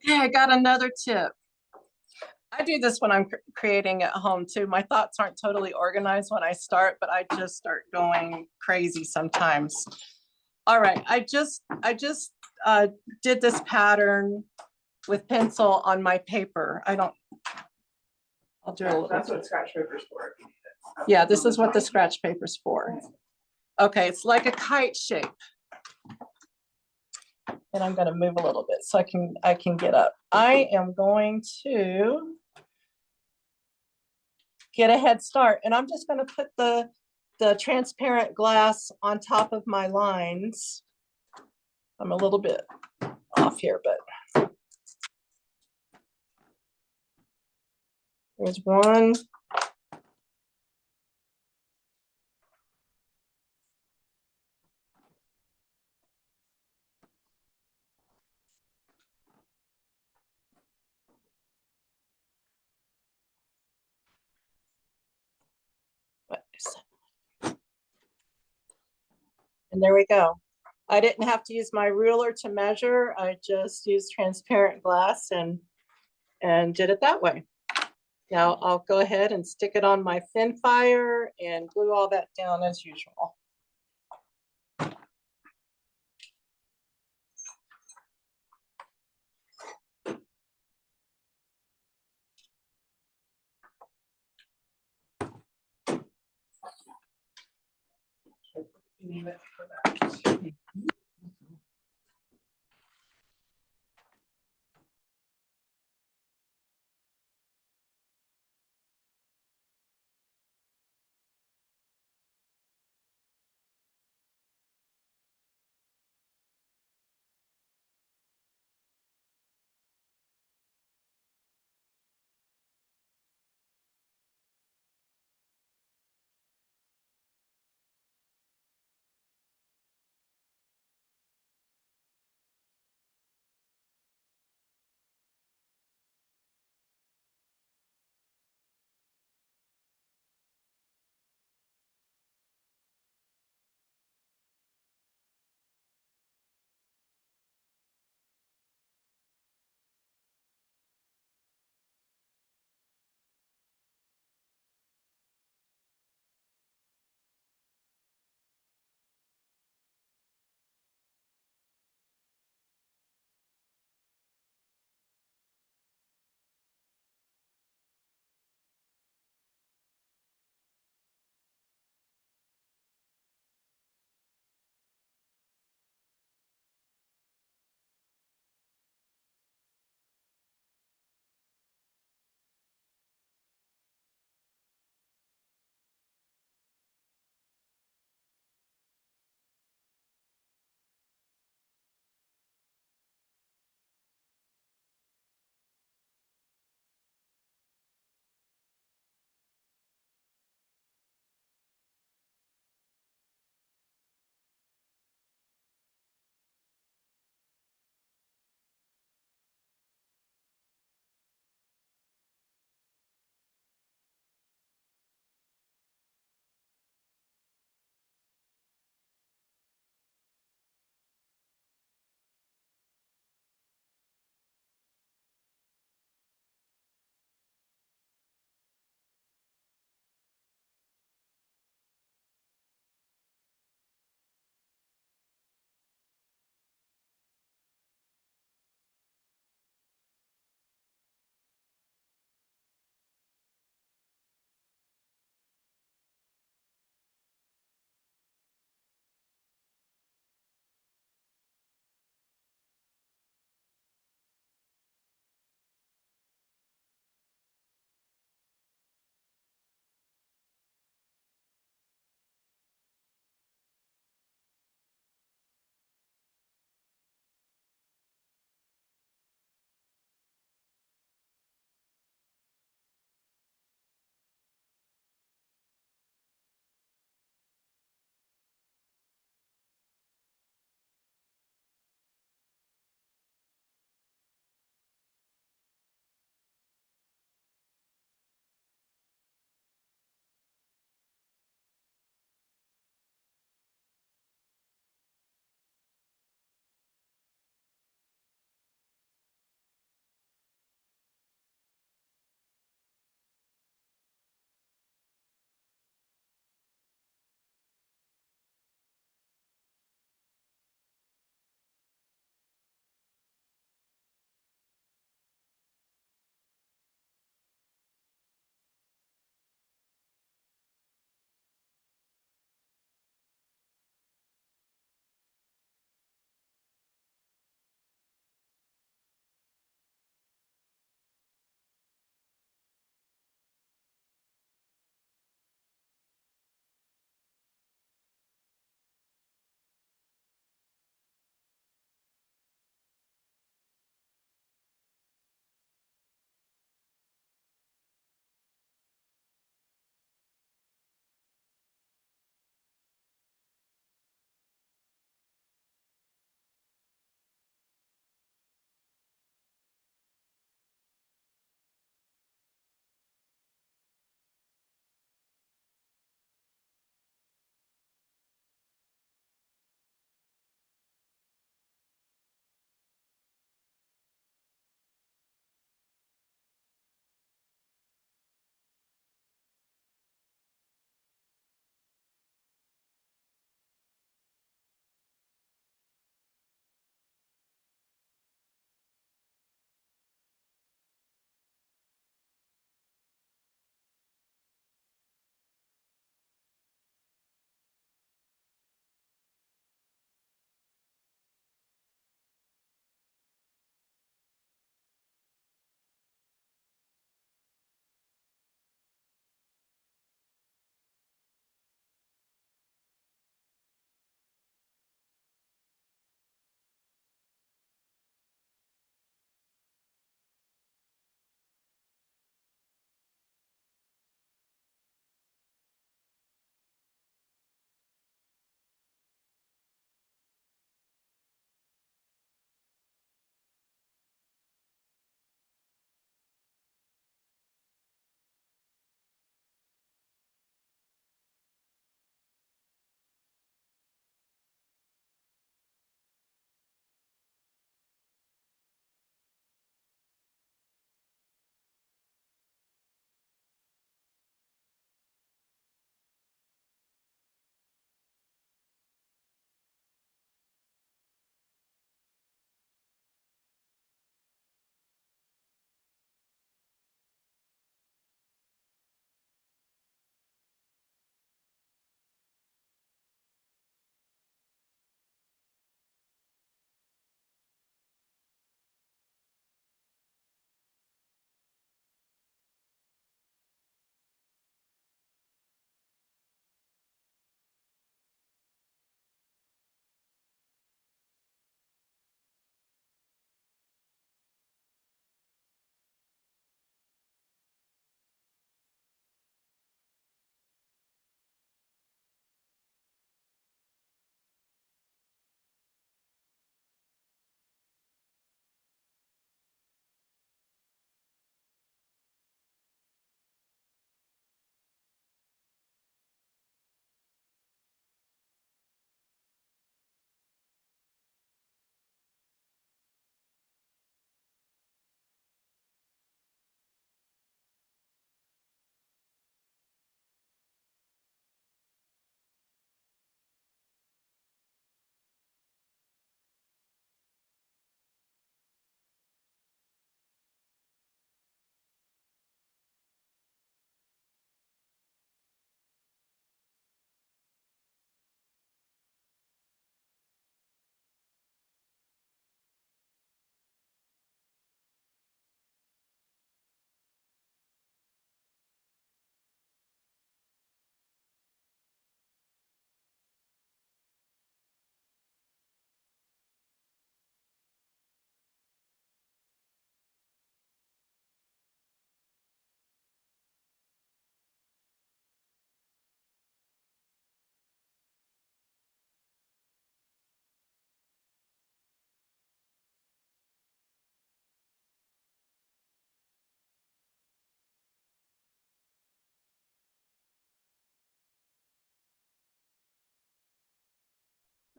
Okay, I got another tip. I do this when I'm creating at home too. My thoughts aren't totally organized when I start, but I just start going crazy sometimes. All right, I just did this pattern with pencil on my paper. I'll do a little. That's what scratch paper's for. Yeah, this is what the scratch paper's for. Okay, it's like a kite shape. And I'm gonna move a little bit so I can get up. I am going to get a head start, and I'm just gonna put the transparent glass on top of my lines. I'm a little bit off here, but there's one. And there we go. I didn't have to use my ruler to measure. I just used transparent glass and did it that way. Now I'll go ahead and stick it on my thin fire and glue all that down as usual. Name it for that.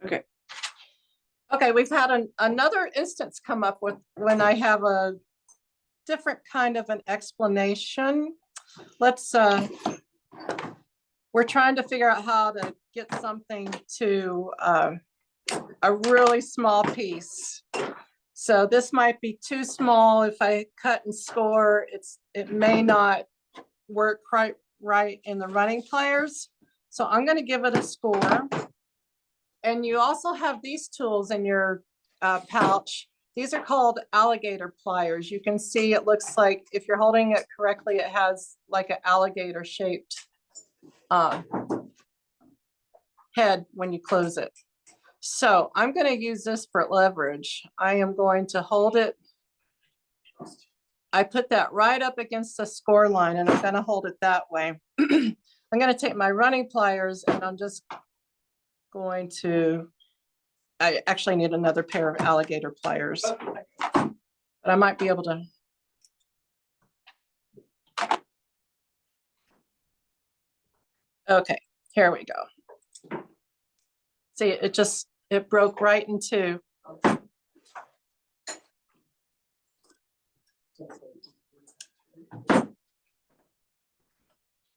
Okay. Okay, we've had another instance come up with when I have a different kind of an explanation. Let's, we're trying to figure out how to get something to a really small piece. So this might be too small. If I cut and score, it may not work quite right in the running pliers. So I'm gonna give it a score. And you also have these tools in your pouch. These are called alligator pliers. You can see it looks like, if you're holding it correctly, it has like an alligator shaped head when you close it. So I'm going to use this for leverage. I am going to hold it. I put that right up against the score line, and I'm going to hold it that way. I'm going to take my running pliers, and I'm just going to, I actually need another pair of alligator pliers, but I might be able to. Okay, here we go. See, it broke right in two.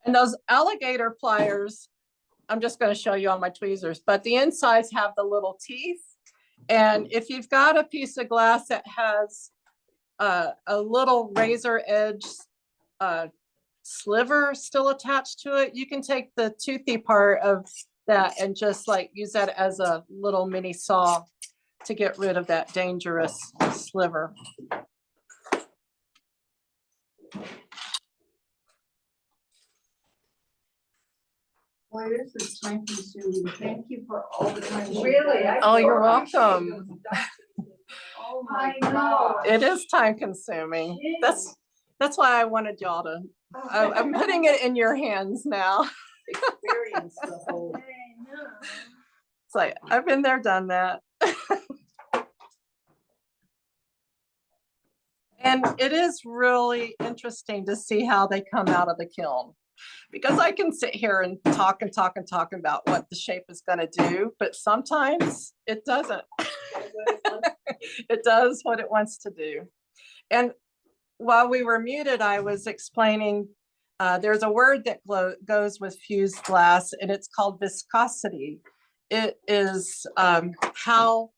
And those alligator pliers, I'm just going to show you on my tweezers, but the insides have the little teeth. And if you've got a piece of glass that has a little razor edge sliver still attached to it, you can take the toothy part of that and just like use that as a little mini saw to get rid of that dangerous sliver. Boy, this is time consuming. Thank you for all the time. Really? Oh, you're welcome. Oh my I know. God. It is time consuming. That's why I wanted y'all to, I'm putting it in your hands now. Experience the whole. I know. It's like, I've been there, done that. And it is really interesting to see how they come out of the kiln. Because I can sit here and talk about what the shape is going to do, but sometimes it doesn't. It does what it wants to do. And while we were muted, I was explaining there's a word that goes with fused glass, and it's called viscosity. It is how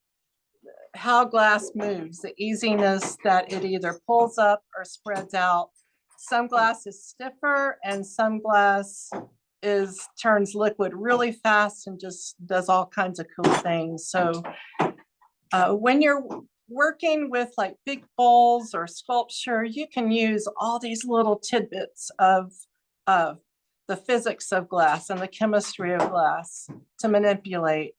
glass moves, the easiness that it either pulls up or spreads out. Some glass is stiffer and some glass turns liquid really fast and just does all kinds of cool things. So when you're working with like big bowls or sculpture, you can use all these little tidbits of the physics of glass and the chemistry of glass to manipulate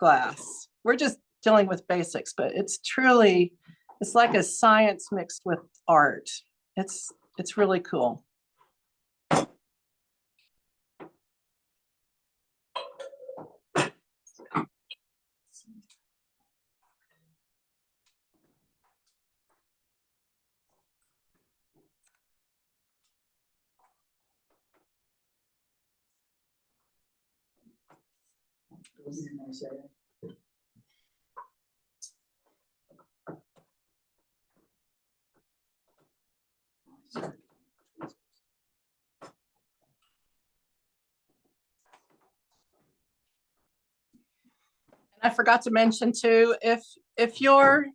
glass. We're just dealing with basics, but it's like a science mixed with art. It's really cool. I forgot to mention too, if your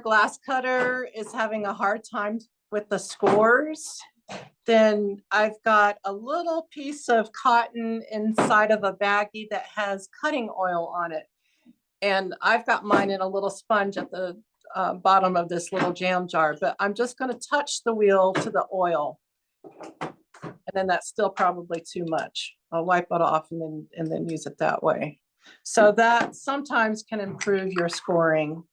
glass cutter is having a hard time with the scores, then I've got a little piece of cotton inside of a baggie that has cutting oil on it. And I've got mine in a little sponge at the bottom of this little jam jar, but I'm just going to touch the wheel to the oil. And then that's still probably too much. I'll wipe it off and then use it that way. So that sometimes can improve your scoring.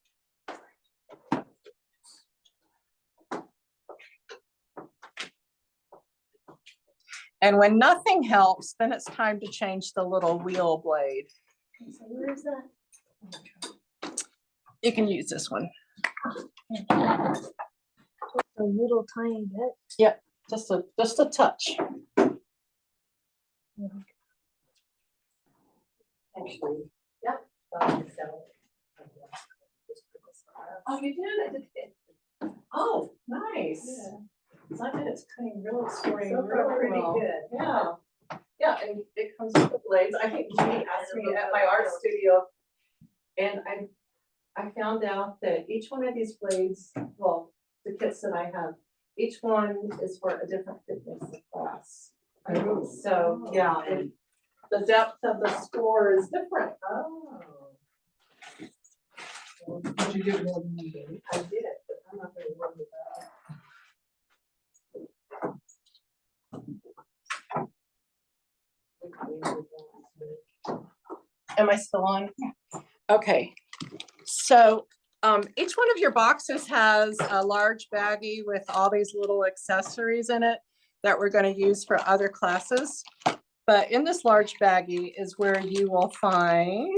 And when nothing helps, then it's time to change the little wheel blade. So where is that? You can use this one. A little tiny bit. Yeah, just a touch. Actually, Yep. oh, you did? I did. Oh, nice. So I bet it's cutting really, scoring So far, really pretty well. good. Yeah, yeah, and it comes with the blades. I think Judy asked me at my art studio. And I found out that each one of these blades, well, the kits that I have, each one is for a different thickness of glass. So, yeah, and the depth of the score is different. Oh. Did you give more than one day? I did, but I'm not gonna worry about it. Am I still on? Okay, so each one of your boxes has a large baggie with all these little accessories in it that we're going to use for other classes. But in this large baggie is where you will find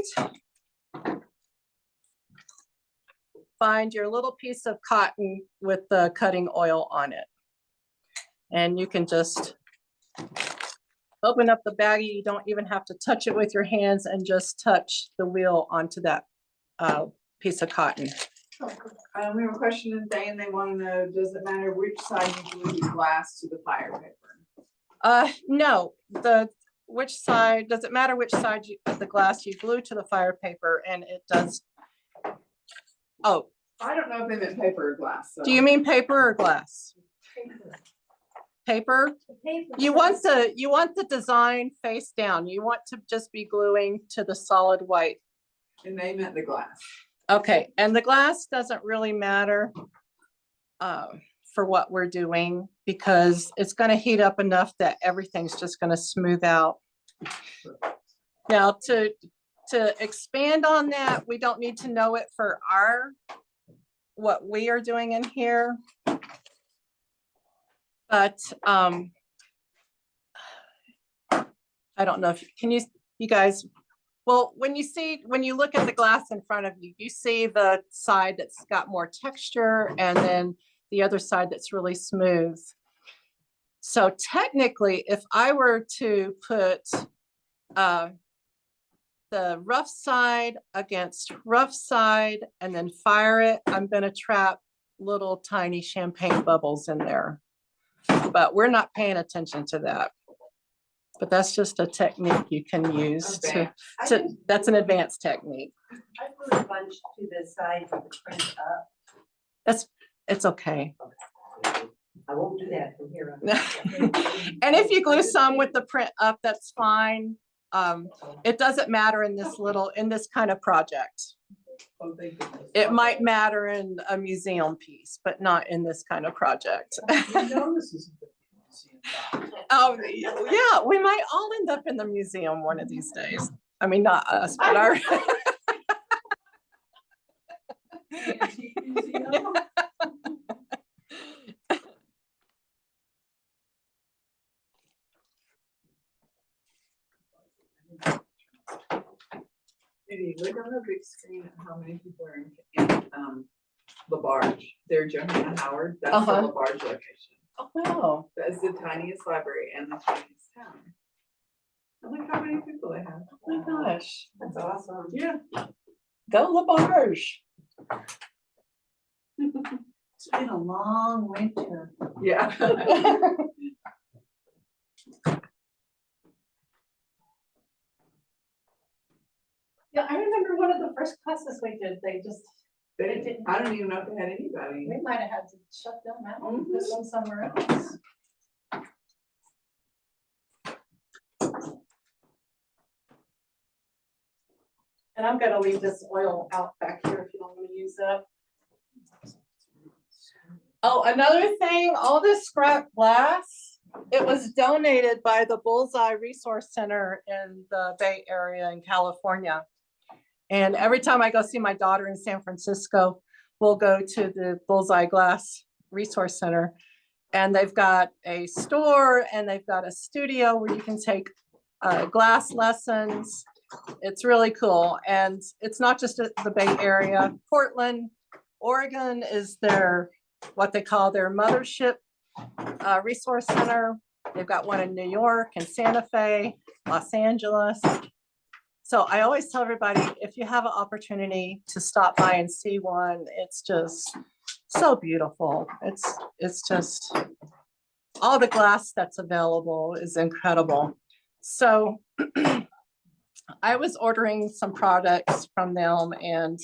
your little piece of cotton with the cutting oil on it. And you can just open up the baggie. You don't even have to touch it with your hands and just touch the wheel onto that piece of cotton. We have a question in Dane. They want to know, does it matter which side you glue the glass to the fire paper? No, does it matter which side of the glass you glue to the fire paper, and it does. Oh, I don't know if they meant paper or glass. So. do you mean paper or glass? Paper. You want the design face down. You want to just be gluing to the solid white. And they meant the glass. Okay, and the glass doesn't really matter for what we're doing because it's going to heat up enough that everything's just going to smooth out. Now to expand on that, we don't need to know it for what we are doing in here. But I don't know if you guys, well, when you look at the glass in front of you, you see the side that's got more texture and then the other side that's really smooth. So technically, if I were to put the rough side against rough side and then fire it, I'm going to trap little tiny champagne bubbles in there. But we're not paying attention to that. But that's just a technique you can use that's an advanced technique. I put a bunch to the side of the print up. It's okay. I won't do that from here on. And if you glue some with the print up, that's fine. It doesn't matter in this kind of project. Oh, thank goodness. It might matter in a museum piece, but not in this kind of project. You know this is a good museum. Oh, yeah, we might all end up in the museum one of these days. I mean, not us, but our. Antique museum. Maybe look on the big screen at how many people are in LaBarge. They're Johanna Howard. That's the LaBarge location. Oh, wow. That's the tiniest library and the tiniest town. And look how many people they have. Oh my gosh. That's awesome. Yeah. Go LaBarge. It's been a long winter. Yeah. Yeah, I remember one of the first classes we did, I don't even know if they had anybody. we might have had to shut them out and put them somewhere else. And I'm gonna leave this oil out back here if you don't want to use that. Oh, another thing, all this scrap glass, it was donated by the Bullseye Resource Center in the Bay Area in California. And every time I go see my daughter in San Francisco, we'll go to the Bullseye Glass Resource Center. And they've got a store and they've got a studio where you can take glass lessons. It's really cool. And it's not just the Bay Area. Portland, Oregon is what they call their mothership resource center. They've got one in New York and Santa Fe, Los Angeles. So I always tell everybody, if you have an opportunity to stop by and see one, it's just so beautiful. It's just, all the glass that's available is incredible. So I was ordering some products from them and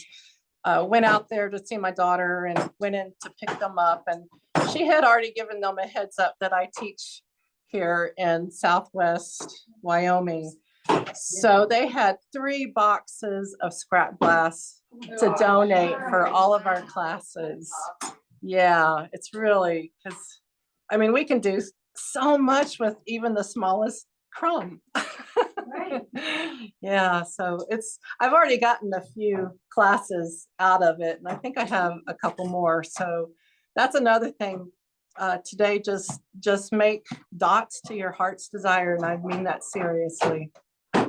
went out there to see my daughter and went in to pick them up. And she had already given them a heads up that I teach here in Southwest Wyoming. So they had 3 boxes of scrap glass to donate for all of our classes. Yeah, it's really, because, I mean, we can do so much with even the smallest crumb. Right. Yeah, so I've already gotten a few classes out of it, and I think I have a couple more. So that's another thing. Today, just make dots to your heart's desire, and I mean that seriously. I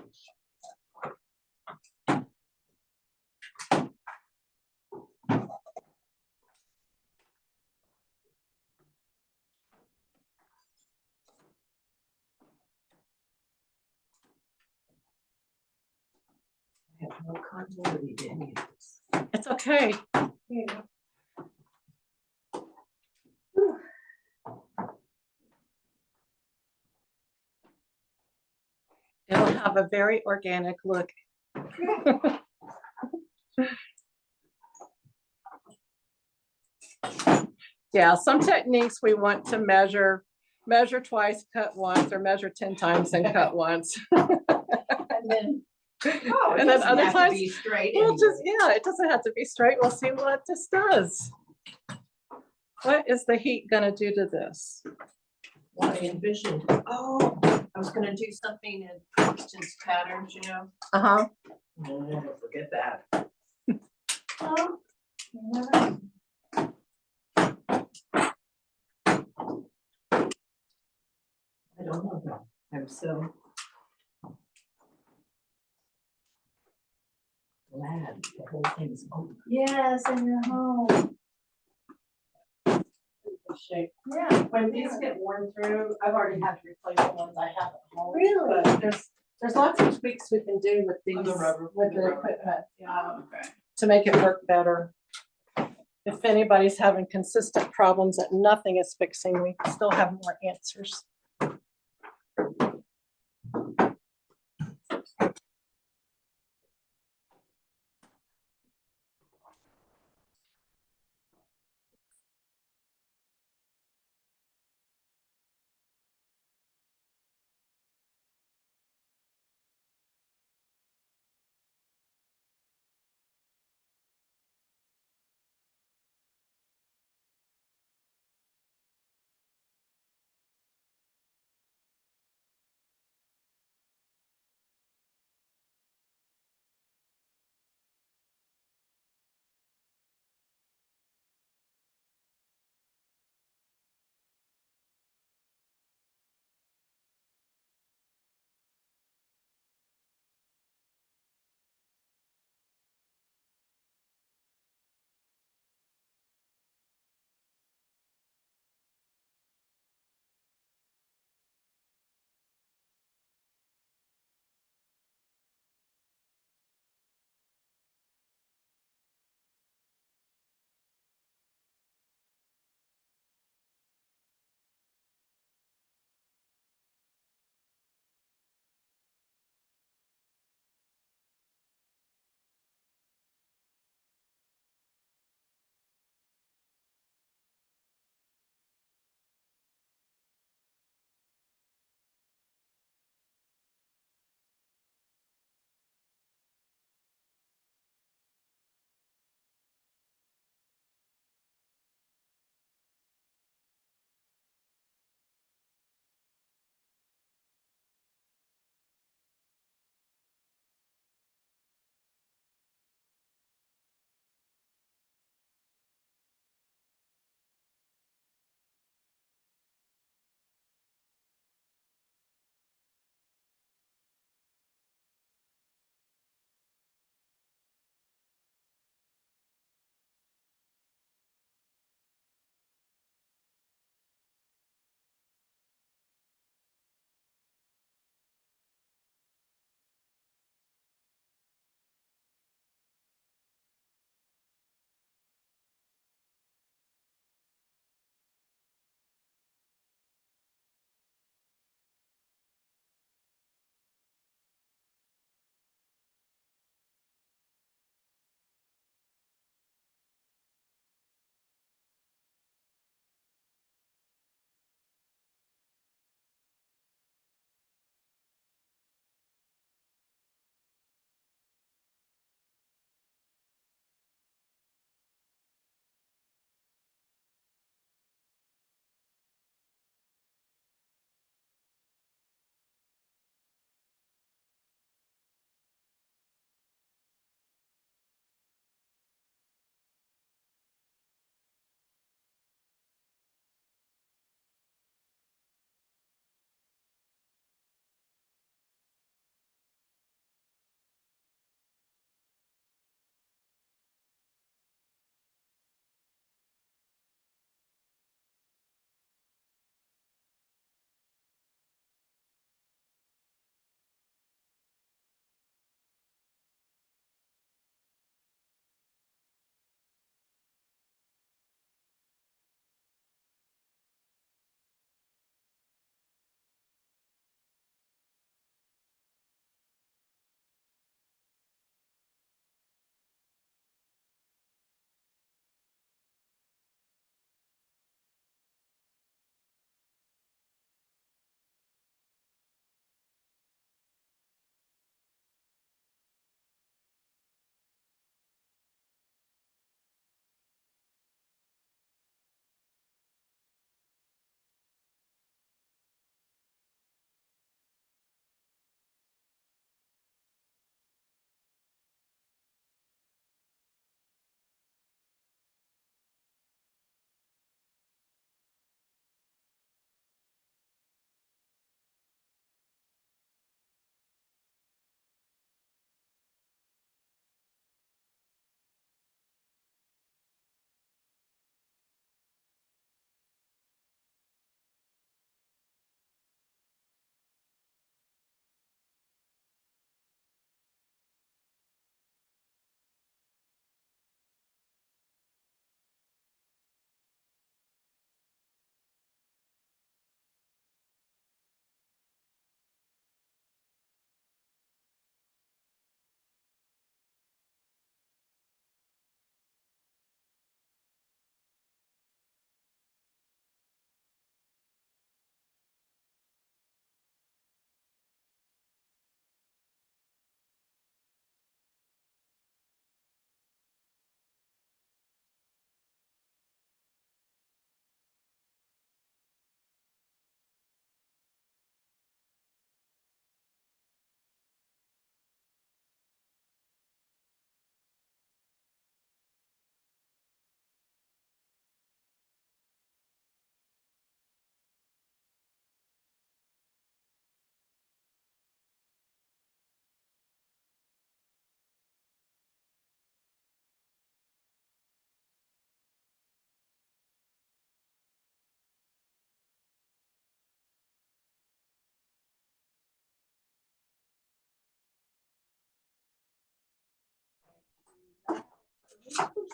have no continuity to any of this. It's okay. It'll have a very organic look. Yeah, some techniques we want to measure twice, cut once, or measure 10 times and cut once. And then, oh, it And then doesn't other have to times, be straight. We'll just, anyway. yeah, it doesn't have to be straight. We'll see what this does. What is the heat gonna do to this? What I envisioned, oh, I was gonna do something in Kristen's patterns, you know? Uh-huh. No, forget that. Oh, you never- I don't know. I'm so glad the whole thing's over. Yes, and you're home. Shape. Yeah. When these get worn through, I've already had to replace the ones I have at home. Really? But there's lots of tweaks we can do with these, On the rubber- with the the rubber. equipment, Okay. to make it work better. If anybody's having consistent problems that nothing is fixing, we still have more answers.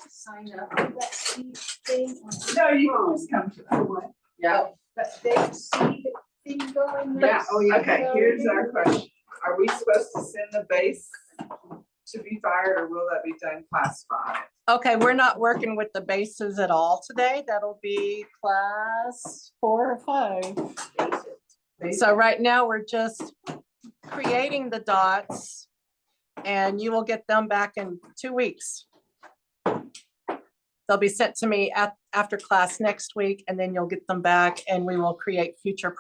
Sign up for that seed thing. No, you can just come to that. Yeah, That big seed thing going there. yeah, okay, here's our question. Are we supposed to send the base to be fired, or will that be done class 5? Okay, we're not working with the bases at all today. That'll be class 4 or 5. So right now, we're just creating the dots, and you will get them back in 2 weeks. They'll be sent to me after class next week, and then you'll get them back, and we will create future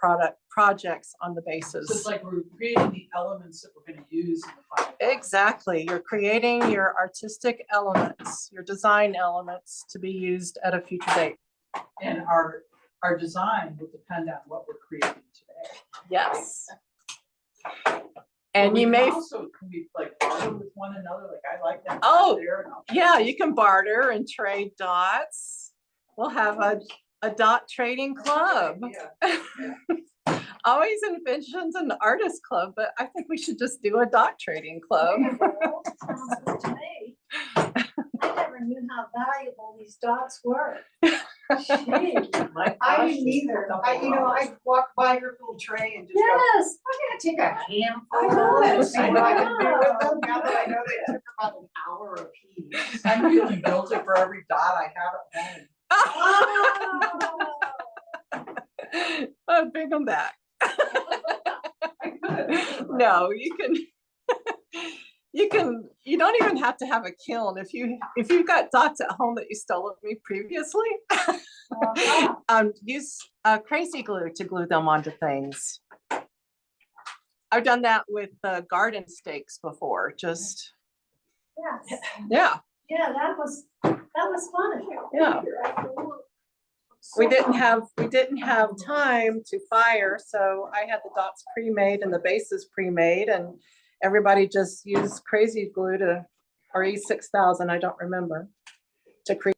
projects on the So it's bases. like we're creating the elements that we're gonna use in the final. Exactly. You're creating your artistic elements, your design elements to be used at a future date. And our design will depend on what we're creating today. Yes. But And we you can may, also, can we like barter with one another, like I like that. Oh, there, and I'll- yeah, you can barter and trade dots. We'll have a dot trading club. Yeah. Always inventions and artist club, but I think we should just do a dot trading club. Sounds good to me. I never knew how valuable these dots were. My I gosh, didn't either. couple I walk by your little tray and just go, Yes. I'm gonna take a handful. I know and it. see what I can do with them. Now that I know they took about an hour a piece. I'm feeling guilty for every dot I have at home. Oh, bring them back. No, you don't even have to have a kiln. If you've got dots at home that you stole of me previously, use crazy glue to glue them onto things. I've done that with garden stakes before, just, Yes. yeah, Yeah, that was fun. yeah. We didn't have time to fire, so I had the dots pre-made and the bases pre-made, and everybody just used crazy glue or E6000, I don't remember, to create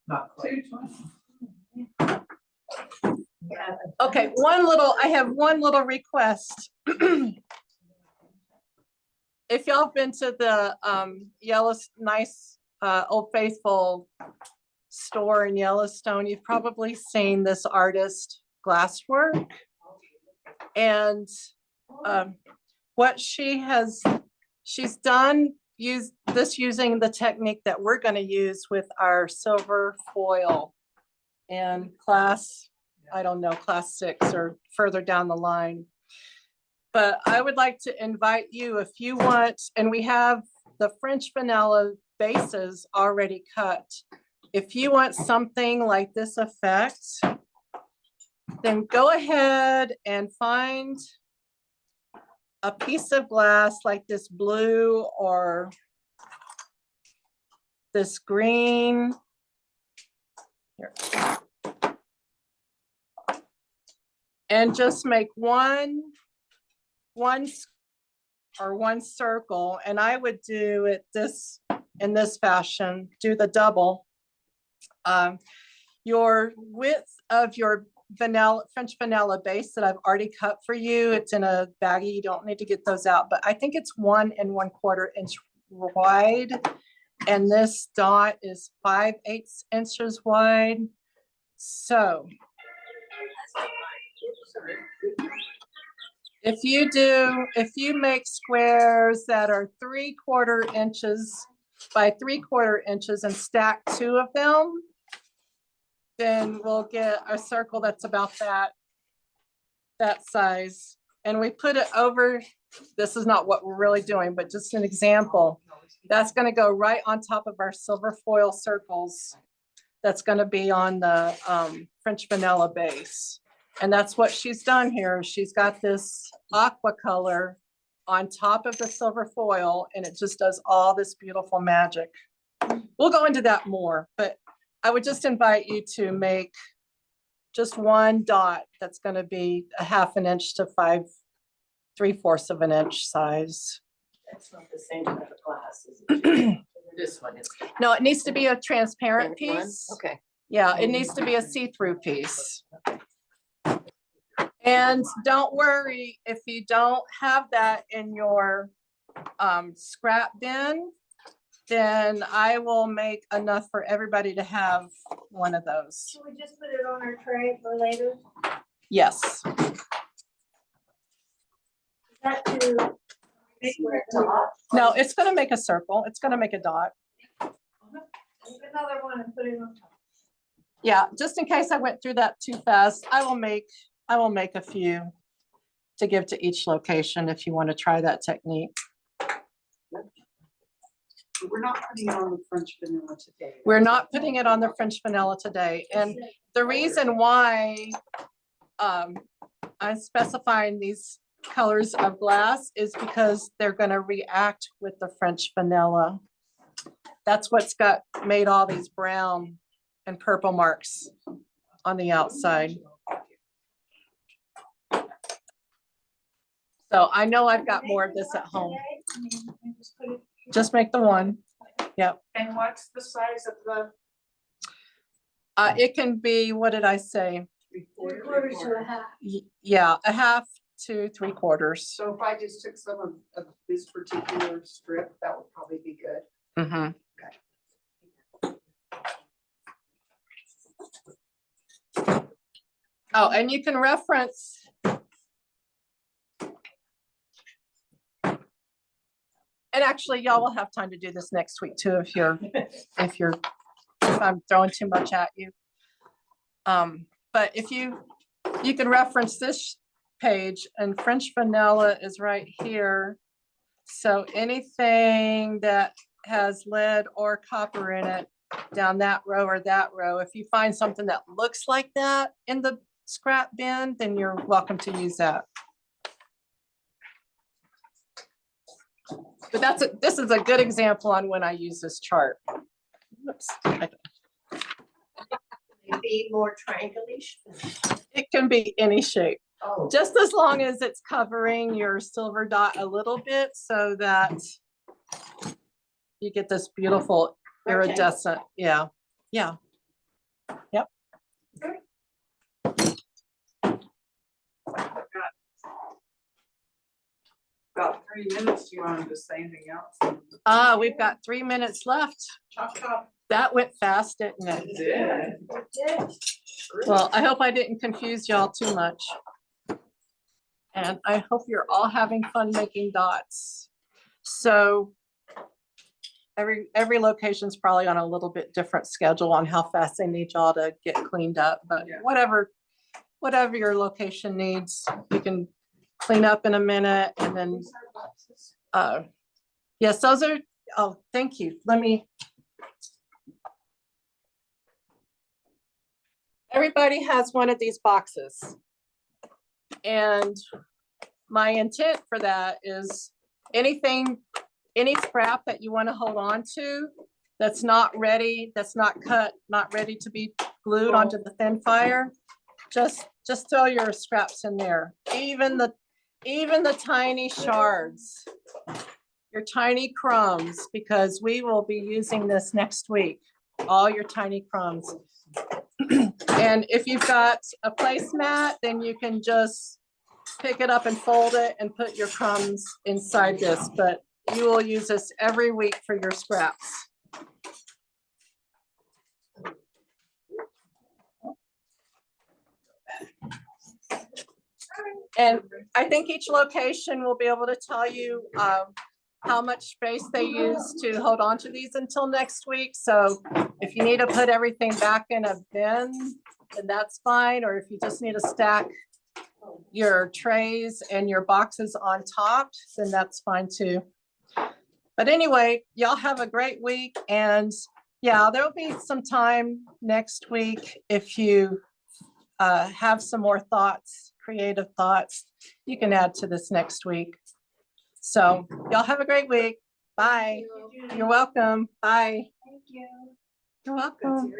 Not quite. 220. Okay, I have one little request. If y'all have been to the nice Old Faithful store in Yellowstone, you've probably seen this artist glasswork. And what she's done using the technique that we're going to use with our silver foil in class, I don't know, class 6 or further down the line. But I would like to invite you, if you want, and we have the French vanilla bases already cut. If you want something like this effect, then go ahead and find a piece of glass like this blue or this green. Here. And just make one circle, and I would do it in this fashion, do the double. Your width of your French vanilla base that I've already cut for you, it's in a baggie, you don't need to get those out, but I think it's 1 1/4 inch wide, and this dot is 5/8 inches wide. So if you make squares that are 3/4 inches by 3/4 inches and stack 2 of them, then we'll get a circle that's about that size. And we put it over, this is not what we're really doing, but just an example. That's going to go right on top of our silver foil circles. That's going to be on the French vanilla base. And that's what she's done here. She's got this aqua color on top of the silver foil, and it just does all this beautiful magic. We'll go into that more, but I would just invite you to make just one dot that's going to be a 1/2 inch to 3/4 inch size. That's not the same type of glass, is it? This one is. No, it needs to be a transparent piece. Okay. Yeah, it needs to be a see-through piece. And don't worry if you don't have that in your scrap bin, then I will make enough for everybody to have one of those. Should we just put it on our tray for later? Yes. Is that to make it a dot? No, it's going to make a circle. It's going to make a dot. Make another one and put it on top. Yeah, just in case I went through that too fast, I will make a few to give to each location if you want to try that technique. We're not putting it on the French vanilla today. We're not putting it on the French vanilla today. And the reason why I'm specifying these colors of glass is because they're going to react with the French vanilla. That's what's made all these brown and purple marks on the outside. So I know I've got more of this at home. Just make the one. Yep. And what's the size of the? It can be, what did I say? 3/4 to a 1/2. Yeah, 1/2 to 3/4. So if I just took some of this particular strip, that would probably be good. Mm-hmm. Oh, and you can reference. And actually, y'all will have time to do this next week too, if I'm throwing too much at you. But if you can reference this page, and French vanilla is right here. So anything that has lead or copper in it down that row or that row, if you find something that looks like that in the scrap bin, then you're welcome to use that. But this is a good example on when I use this chart. Whoops. Maybe more triangle-ish. It can be any shape, Oh. just as long as it's covering your silver dot a little bit so that you get this beautiful iridescent, yeah, yeah. About 3 minutes, do you want to just say anything else? We've got 3 minutes left. Chop, chop. That went fast, didn't it? Yeah. Well, I hope I didn't confuse y'all too much. And I hope you're all having fun making dots. So every location's probably on a little bit different schedule on how fast they need y'all to get cleaned up, but Yeah. whatever your location needs, you can clean up in a minute and then, yes, those are, oh, thank you. Everybody has one of these boxes. And my intent for that is any scrap that you want to hold on to that's not ready, that's not cut, not ready to be glued onto the thin fire, just throw your scraps in there. Even the tiny shards, your tiny crumbs, because we will be using this next week, all your tiny crumbs. And if you've got a placemat, then you can just pick it up and fold it and put your crumbs inside this, but you will use this every week for your scraps. And I think each location will be able to tell you how much space they use to hold on to these until next week. So if you need to put everything back in a bin, then that's fine. Or if you just need to stack your trays and your boxes on top, then that's fine too. But anyway, y'all have a great week. And yeah, there'll be some time next week if you have some more thoughts, creative thoughts, you can add to this next week. So y'all have a great week. Bye. You're welcome. Bye. Thank you. You're welcome.